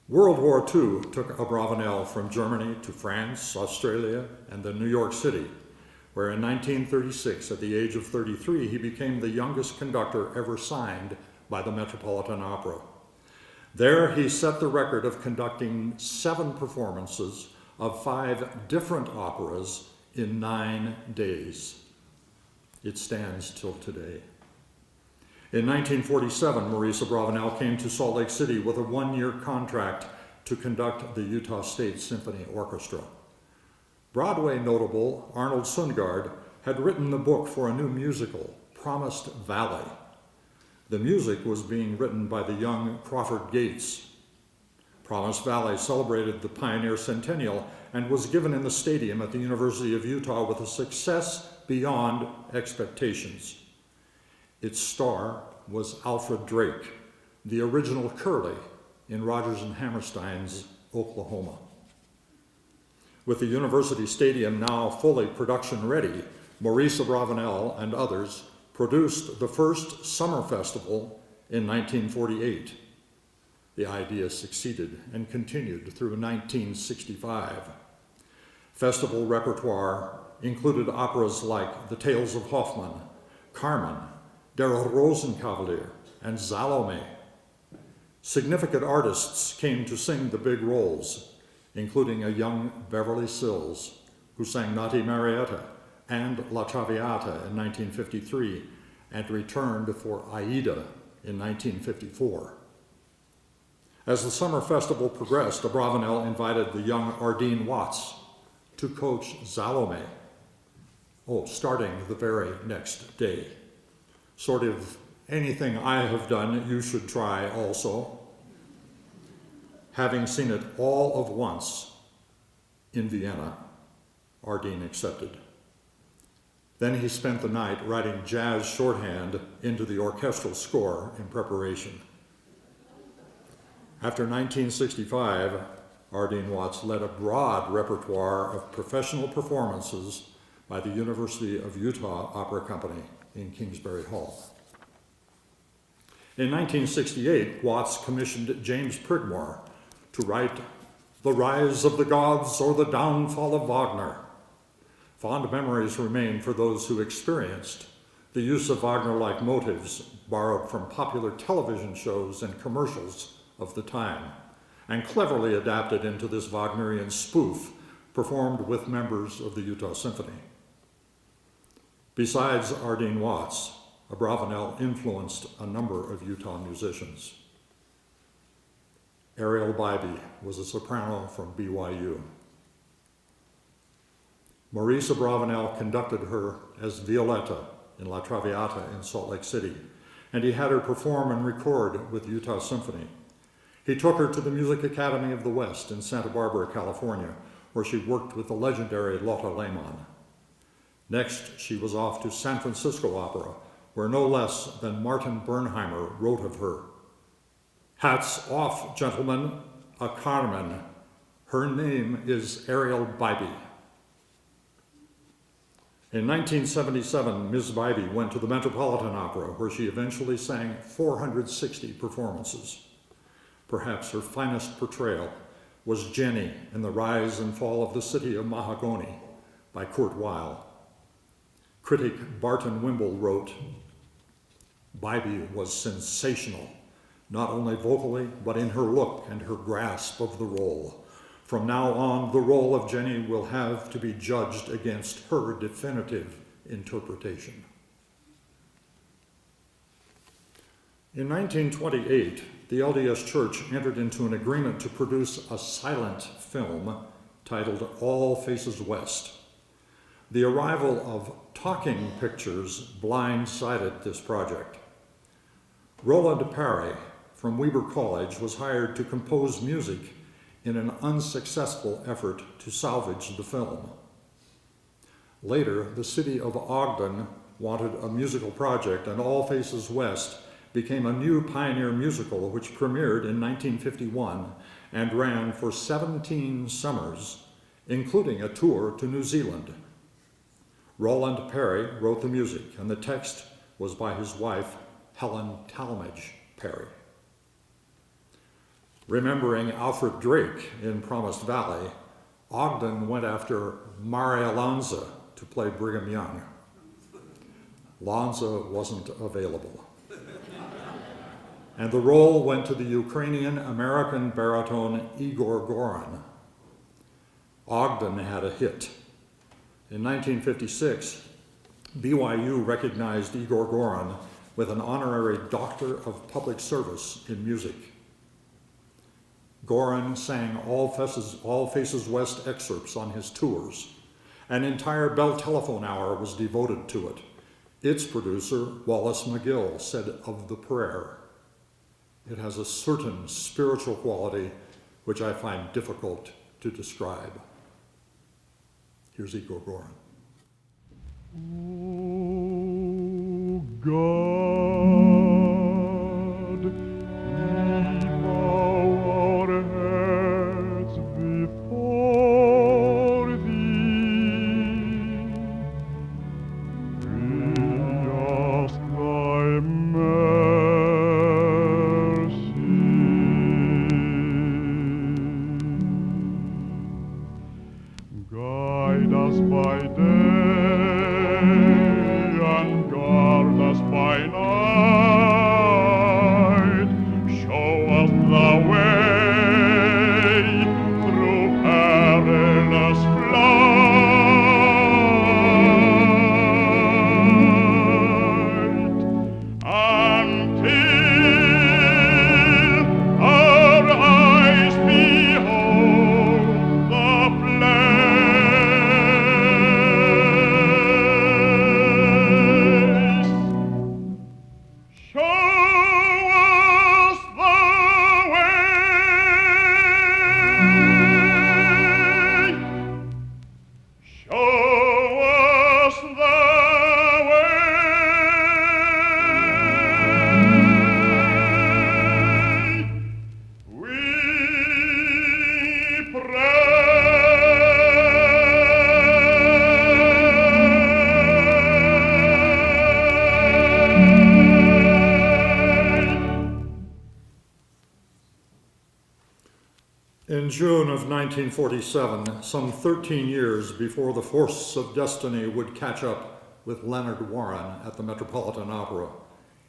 World War II took Abravanel from Germany to France, Australia, and then New York City, where in 1936, at the age of 33, he became the youngest conductor ever signed by the Metropolitan Opera. There he set the record of conducting 7 performances of 5 different operas in 9 days. It stands till today. In 1947, Maurice Abravanel came to Salt Lake City with a 1-year contract to conduct the Utah State Symphony Orchestra. Broadway notable Arnold Sundgaard had written the book for a new musical, Promised Valley. The music was being written by the young Crawford Gates. Promise Valley celebrated the Pioneer Centennial and was given in the stadium at the University of Utah with a success beyond expectations. Its star was Alfred Drake, the original Curly in Rodgers and Hammerstein's Oklahoma. With the university stadium now fully production ready, Maurice Abravanel and others produced the first summer festival in 1948. The idea succeeded and continued through 1965. Festival repertoire included operas like The Tales of Hoffmann, Carmen, Der Rosenkavalier, and Salome. Significant artists came to sing the big roles, including a young Beverly Sills, who sang Nati Marietta and La Traviata in 1953 and returned for Aida in 1954. As the summer festival progressed, Abravanel invited the young Ardeen Watts to coach Salome, starting the very next day. Sort of anything I have done, you should try also. Having seen it all of once in Vienna, Ardeen accepted. Then he spent the night writing jazz shorthand into the orchestral score in preparation. After 1965, Ardeen Watts led a broad repertoire of professional performances by the University of Utah Opera Company in Kingsbury Hall. In 1968, Watts commissioned James Prigmore to write The Rise of the Gods or the Downfall of Wagner. Fond memories remain for those who experienced the use of Wagner-like motives borrowed from popular television shows and commercials of the time, and cleverly adapted into this Wagnerian spoof performed with members of the Utah Symphony. Besides Ardeen Watts, Abravanel influenced a number of Utah musicians. Ariel Bybee was a soprano from BYU. Maurice Abravanel conducted her as Violetta in La Traviata in Salt Lake City, and he had her perform and record with Utah Symphony. He took her to the Music Academy of the West in Santa Barbara, California, where she worked with the legendary Lotte Lehmann. Next, she was off to San Francisco Opera, where no less than Martin Bernheimer wrote of her, "Hats off, gentlemen, a Carmen. Her name is Ariel Bybee." In 1977, Ms. Bybee went to the Metropolitan Opera, where she eventually sang 460 performances. Perhaps her finest portrayal was Jenny in The Rise and Fall of the City of Mahagoni by Kurt Weill. Critic Barton Wimble wrote, "Bybee was sensational, not only vocally, but in her look and her grasp of the role. From now on, the role of Jenny will have to be judged against her definitive interpretation." In 1928, the LDS Church entered into an agreement to produce a silent film titled All Faces West. The arrival of talking pictures blindsided this project. Roland Parry from Weber College was hired to compose music in an unsuccessful effort to salvage the film. Later, the city of Ogden wanted a musical project, and All Faces West became a new pioneer musical which premiered in 1951 and ran for 17 summers, including a tour to New Zealand. Roland Parry wrote the music, and the text was by his wife, Helen Talmadge Parry. Remembering Alfred Drake in Promised Valley, Ogden went after Maria Lanza to play Brigham Young. Lanza wasn't available. And the role went to the Ukrainian-American baritone Igor Goran. Ogden had a hit. In 1956, BYU recognized Igor Goran with an honorary Doctor of Public Service in music. Goran sang All Faces West excerpts on his tours. An entire Bell Telephone Hour was devoted to it. Its producer, Wallace McGill, said of the prayer, "It has a certain spiritual quality which I find difficult to describe. Here's Igor Goran. Oh God, we bow our heads before Thee. We ask Thy mercy. Guide us by day and guard us by night. Show us the way through perilous flight, until our eyes behold the place. Show us the way. Show us the way. We pray. In June of 1947, some 13 years before the force of destiny would catch up with Leonard Warren at the Metropolitan Opera,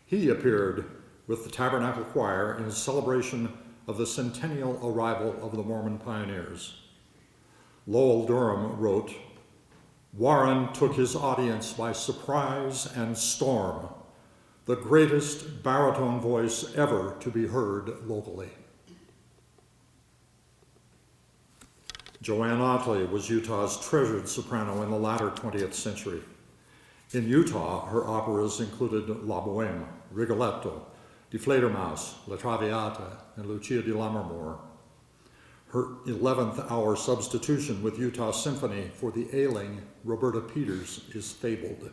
he appeared with the Tabernacle Choir in celebration of the centennial arrival of the Mormon pioneers. Lowell Durham wrote, "Warren took his audience by surprise and storm, the greatest baritone voice ever to be heard locally." Joanne Otley was Utah's treasured soprano in the latter 20th century. In Utah, her operas included La Bohème, Rigoletto, Die Fledermaus, La Traviata, and Lucia di Lammermoor. Her 11th hour substitution with Utah Symphony for the ailing Roberta Peters is fabled.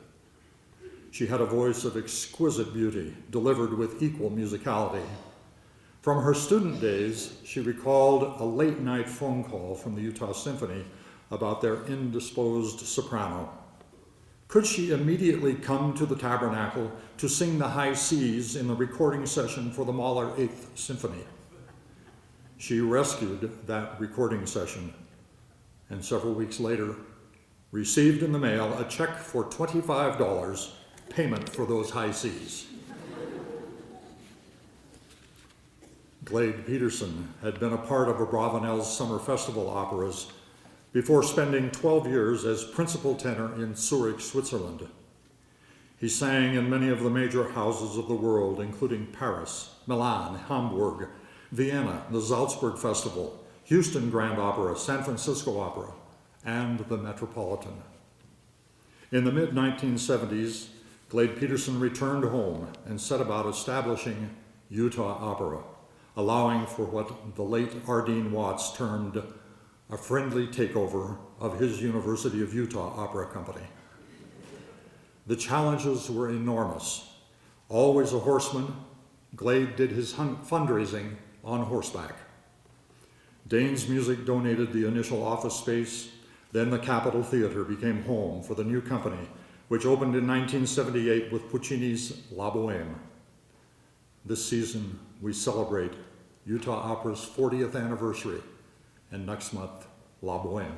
She had a voice of exquisite beauty, delivered with equal musicality. From her student days, she recalled a late-night phone call from the Utah Symphony about their indisposed soprano. Could she immediately come to the Tabernacle to sing the high C's in the recording session for the Mahler 8th Symphony? She rescued that recording session, and several weeks later, received in the mail a check for $25, payment for those high C's. Glade Peterson had been a part of Abravanel's Summer Festival operas before spending 12 years as principal tenor in Zurich, Switzerland. He sang in many of the major houses of the world, including Paris, Milan, Hamburg, Vienna, the Salzburg Festival, Houston Grand Opera, San Francisco Opera, and the Metropolitan. In the mid-1970s, Glade Peterson returned home and set about establishing Utah Opera, allowing for what the late Ardeen Watts termed a friendly takeover of his University of Utah Opera Company. The challenges were enormous. Always a horseman, Glade did his fundraising on horseback. Danes Music donated the initial office space, then the Capitol Theater became home for the new company, which opened in 1978 with Puccini's La Bohème. This season, we celebrate Utah Opera's 40th anniversary, and next month, La Bohème.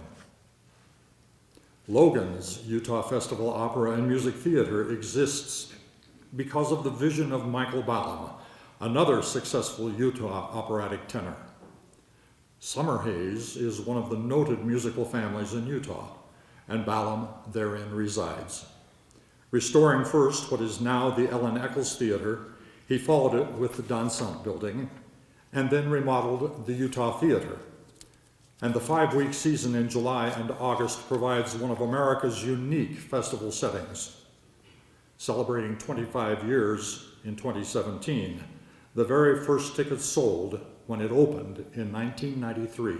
Logan's Utah Festival Opera and Music Theater exists because of the vision of Michael Ballum, another successful Utah operatic tenor. Summerhays is one of the noted musical families in Utah, and Ballum therein resides. Restoring first what is now the Ellen Eccles Theater, he followed it with the Dansant Building, and then remodeled the Utah Theater. And the 5-week season in July and August provides one of America's unique festival settings. Celebrating 25 years in 2017, the very first tickets sold when it opened in 1993,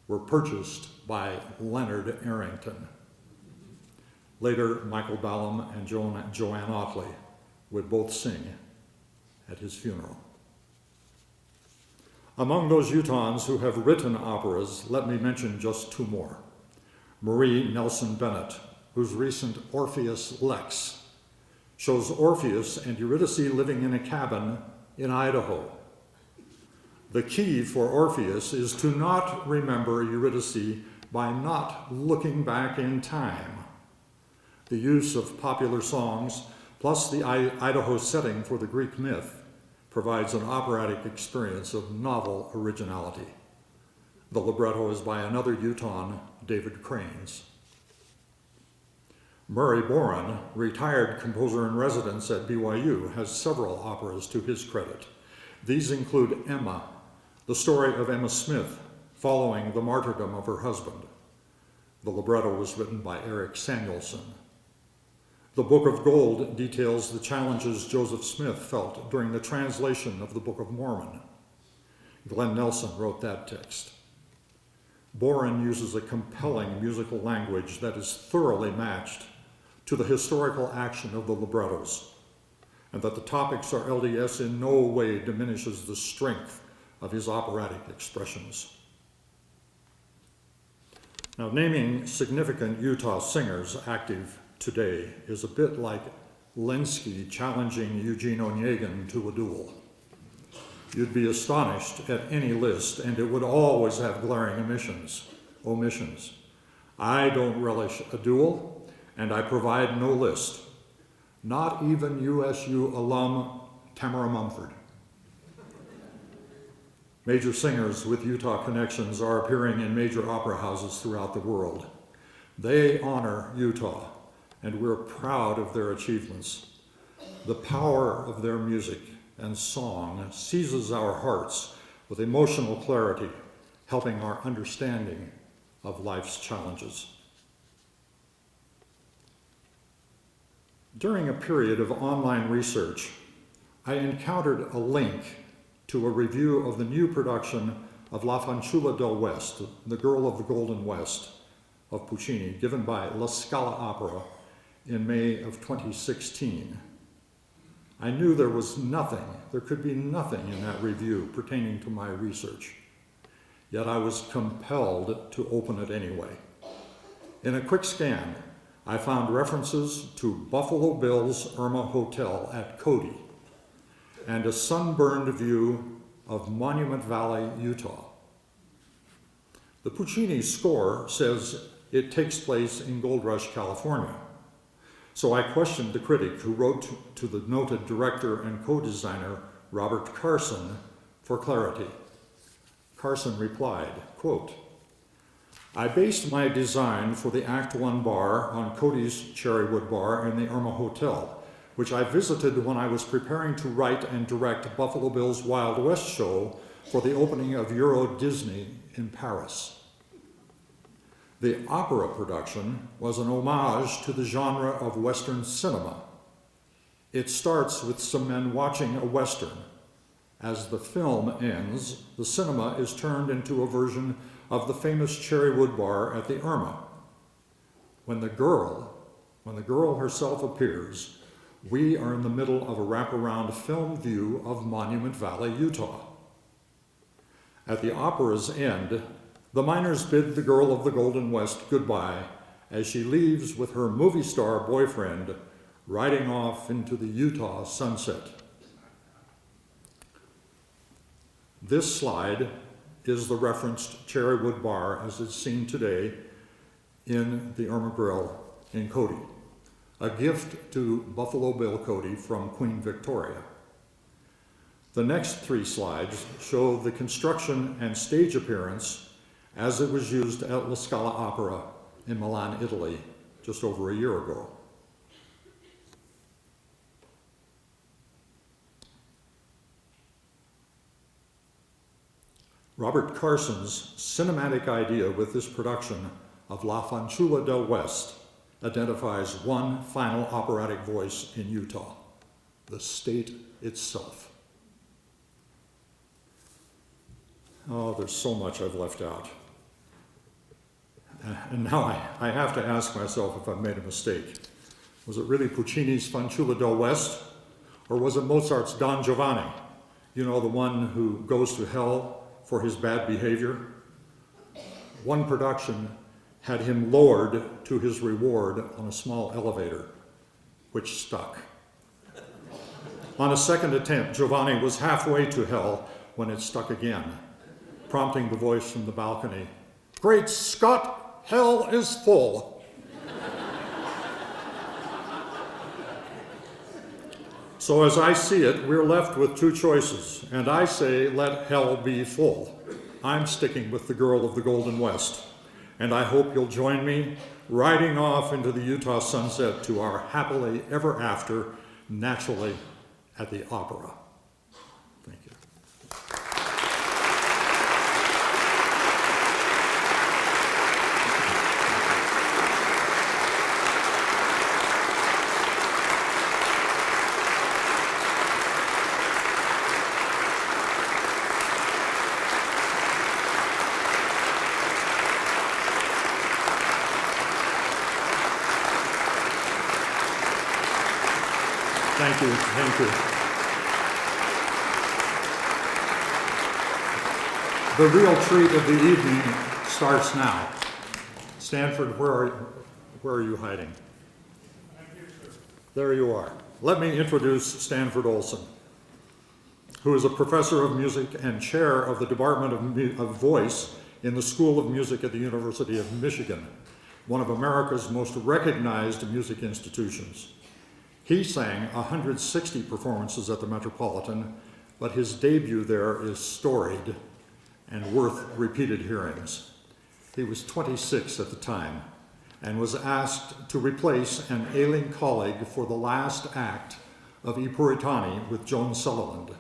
were purchased by Leonard Arrington. Later, Michael Ballum and Joanne Otley would both sing at his funeral. Among those Utahns who have written operas, let me mention just two more. Marie Nelson Bennett, whose recent Orpheus Lex shows Orpheus and Eurydice living in a cabin in Idaho. The key for Orpheus is to not remember Eurydice by not looking back in time. The use of popular songs, plus the Idaho setting for the Greek myth, provides an operatic experience of novel originality. The libretto is by another Utahn, David Cranes. Murray Boren, retired composer in residence at BYU, has several operas to his credit. These include Emma, the story of Emma Smith following the martyrdom of her husband. The libretto was written by Eric Samuelson. The Book of Gold details the challenges Joseph Smith felt during the translation of the Book of Mormon. Glenn Nelson wrote that text. Boren uses a compelling musical language that is thoroughly matched to the historical action of the librettos, and that the topics are LDS in no way diminishes the strength of his operatic expressions. Now, naming significant Utah singers active today is a bit like Lenski challenging Eugene Onegin to a duel. You'd be astonished at any list, and it would always have glaring omissions. I don't relish a duel, and I provide no list. Not even USU alum Tamara Mumford. Major singers with Utah connections are appearing in major opera houses throughout the world. They honor Utah, and we're proud of their achievements. The power of their music and song seizes our hearts with emotional clarity, helping our understanding of life's challenges. During a period of online research, I encountered a link to a review of the new production of La Fanciulla del West, The Girl of the Golden West, of Puccini, given by La Scala Opera in May of 2016. I knew there could be nothing in that review pertaining to my research, yet I was compelled to open it anyway. In a quick scan, I found references to Buffalo Bill's Irma Hotel at Cody and a sunburned view of Monument Valley, Utah. The Puccini score says it takes place in Gold Rush, California. So I questioned the critic who wrote to the noted director and co-designer Robert Carson for clarity. Carson replied, quote, I based my design for the Act 1 bar on Cody's Cherrywood Bar in the Irma Hotel, which I visited when I was preparing to write and direct Buffalo Bill's Wild West show for the opening of Euro Disney in Paris. The opera production was an homage to the genre of Western cinema. It starts with some men watching a Western. As the film ends, the cinema is turned into a version of the famous Cherrywood Bar at the Irma. When the girl herself appears, we are in the middle of a wraparound film view of Monument Valley, Utah. At the opera's end, the miners bid the Girl of the Golden West goodbye as she leaves with her movie star boyfriend, riding off into the Utah sunset. This slide is the referenced Cherrywood Bar as it's seen today in the Irma Grill in Cody, a gift to Buffalo Bill Cody from Queen Victoria. The next three slides show the construction and stage appearance as it was used at La Scala Opera in Milan, Italy, just over a year ago. Robert Carson's cinematic idea with this production of La Fanciulla del West identifies one final operatic voice in Utah, the state itself. Oh, there's so much I've left out. And now I have to ask myself if I've made a mistake. Was it really Puccini's Fanciulla del West? Or was it Mozart's Don Giovanni? You know, the one who goes to hell for his bad behavior? One production had him lowered to his reward on a small elevator, which stuck. On a second attempt, Giovanni was halfway to hell when it stuck again, prompting the voice from the balcony, "Great Scott, hell is full." So as I see it, we're left with two choices, and I say let hell be full. I'm sticking with the girl of the Golden West, and I hope you'll join me riding off into the Utah sunset to our happily ever after, naturally, at the opera. Thank you. Thank you. Thank you. The real treat of the evening starts now. Stanford, where are you hiding? There you are. Let me introduce Stanford Olson, who is a professor of music and chair of the Department of Voice in the School of Music at the University of Michigan, one of America's most recognized music institutions. He sang 160 performances at the Metropolitan, but his debut there is storied and worth repeated hearings. He was 26 at the time and was asked to replace an ailing colleague for the last act of I Puritani with Joan Sutherland.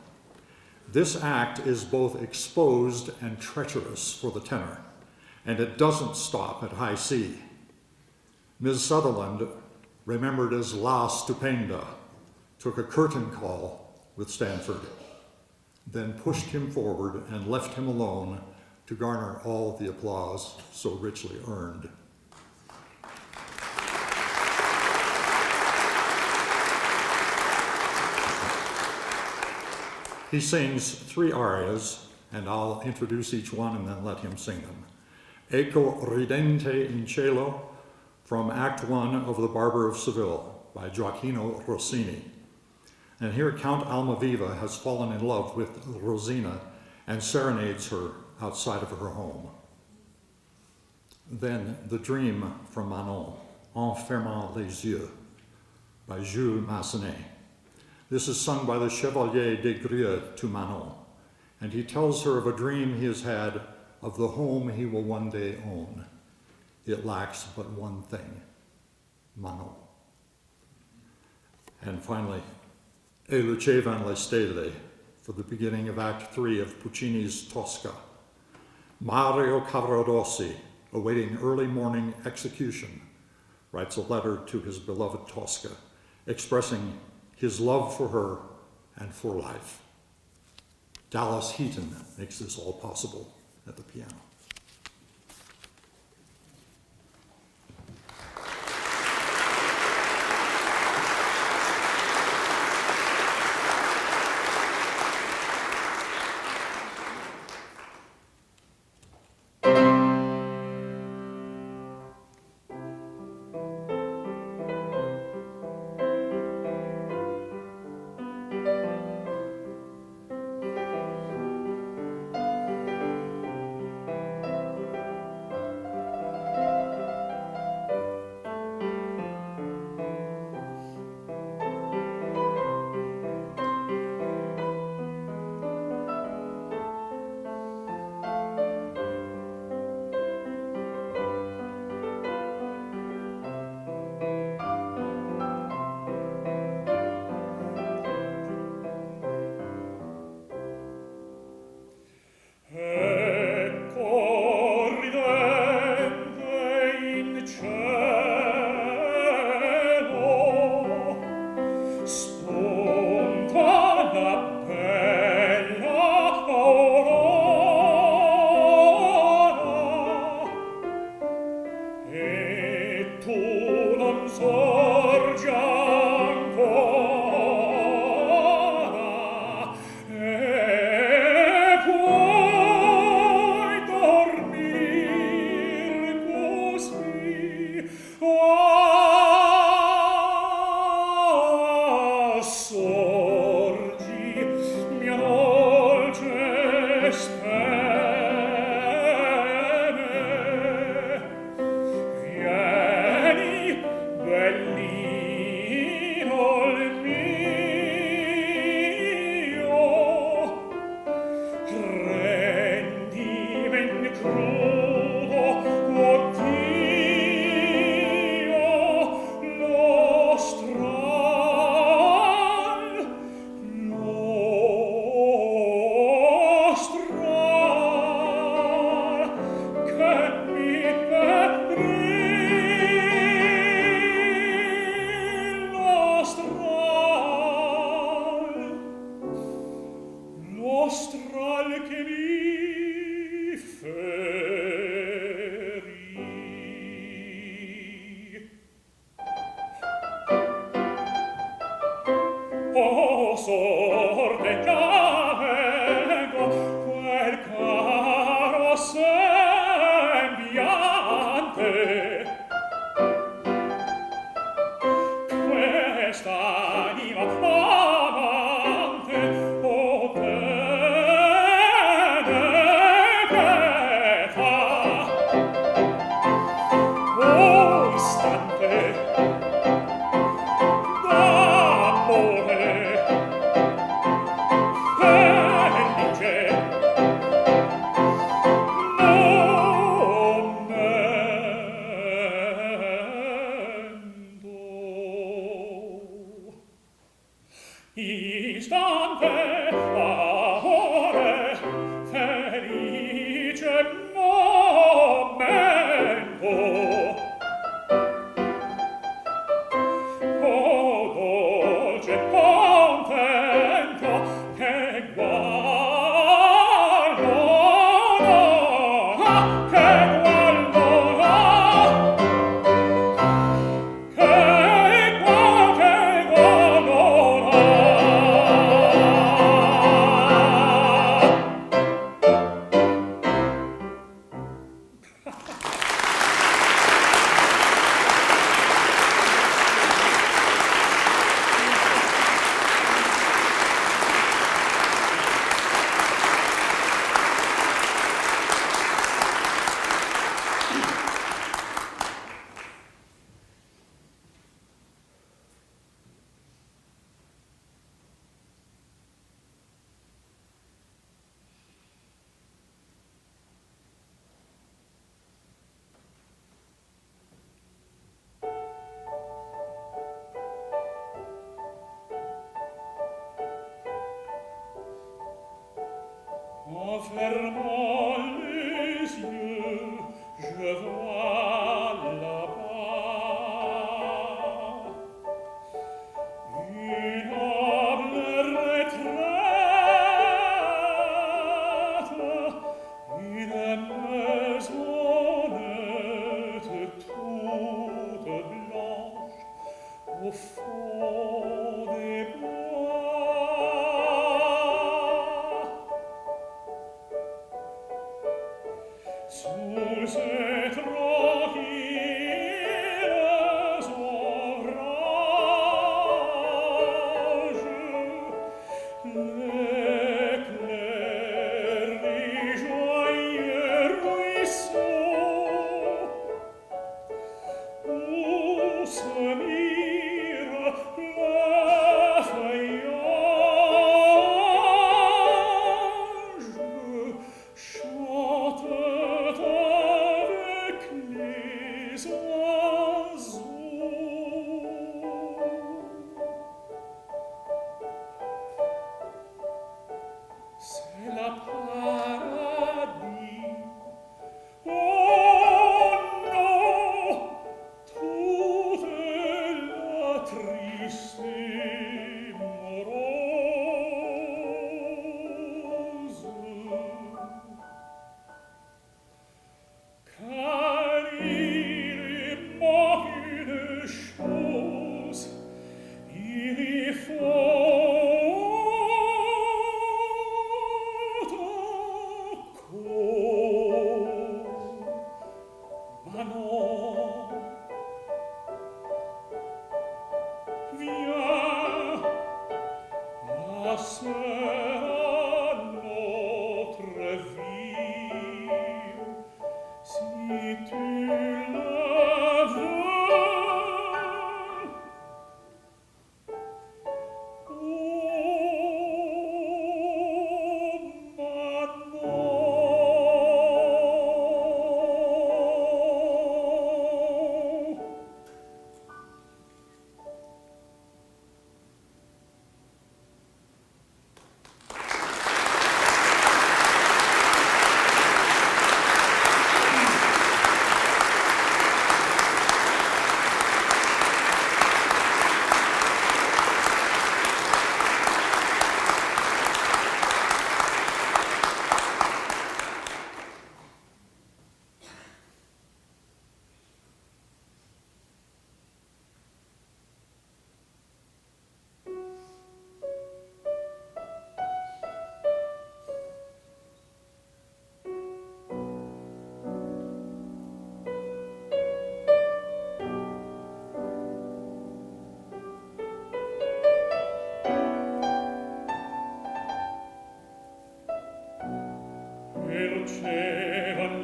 This act is both exposed and treacherous for the tenor, and it doesn't stop at high C. Ms. Sutherland, remembered as La Stupenda, took a curtain call with Stanford, then pushed him forward and left him alone to garner all the applause so richly earned. He sings 3 arias, and I'll introduce each one and then let him sing them. Eco ridente in cielo, from Act 1 of The Barber of Seville by Gioacchino Rossini. And here Count Almaviva has fallen in love with Rosina and serenades her outside of her home. Then The Dream from Manon, En fermant les yeux, by Jules Massenet. This is sung by the Chevalier des Grieux to Manon, and he tells her of a dream he has had of the home he will one day own. It lacks but one thing, Manon. And finally, E lucevan le stelle, for the beginning of Act 3 of Puccini's Tosca. Mario Cavaradossi, awaiting early morning execution, writes a letter to his beloved Tosca, expressing his love for her and for life. Dallas Heaton makes this all possible at the piano.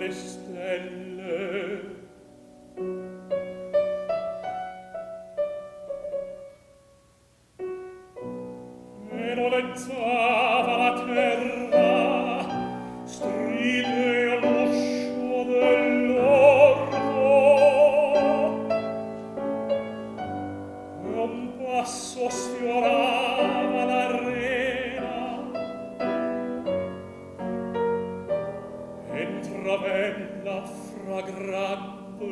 le stelle. E noleggiava la terra, strile all'uscio dell'orto, e un passo sfiorava l'arena, entra bella fragrante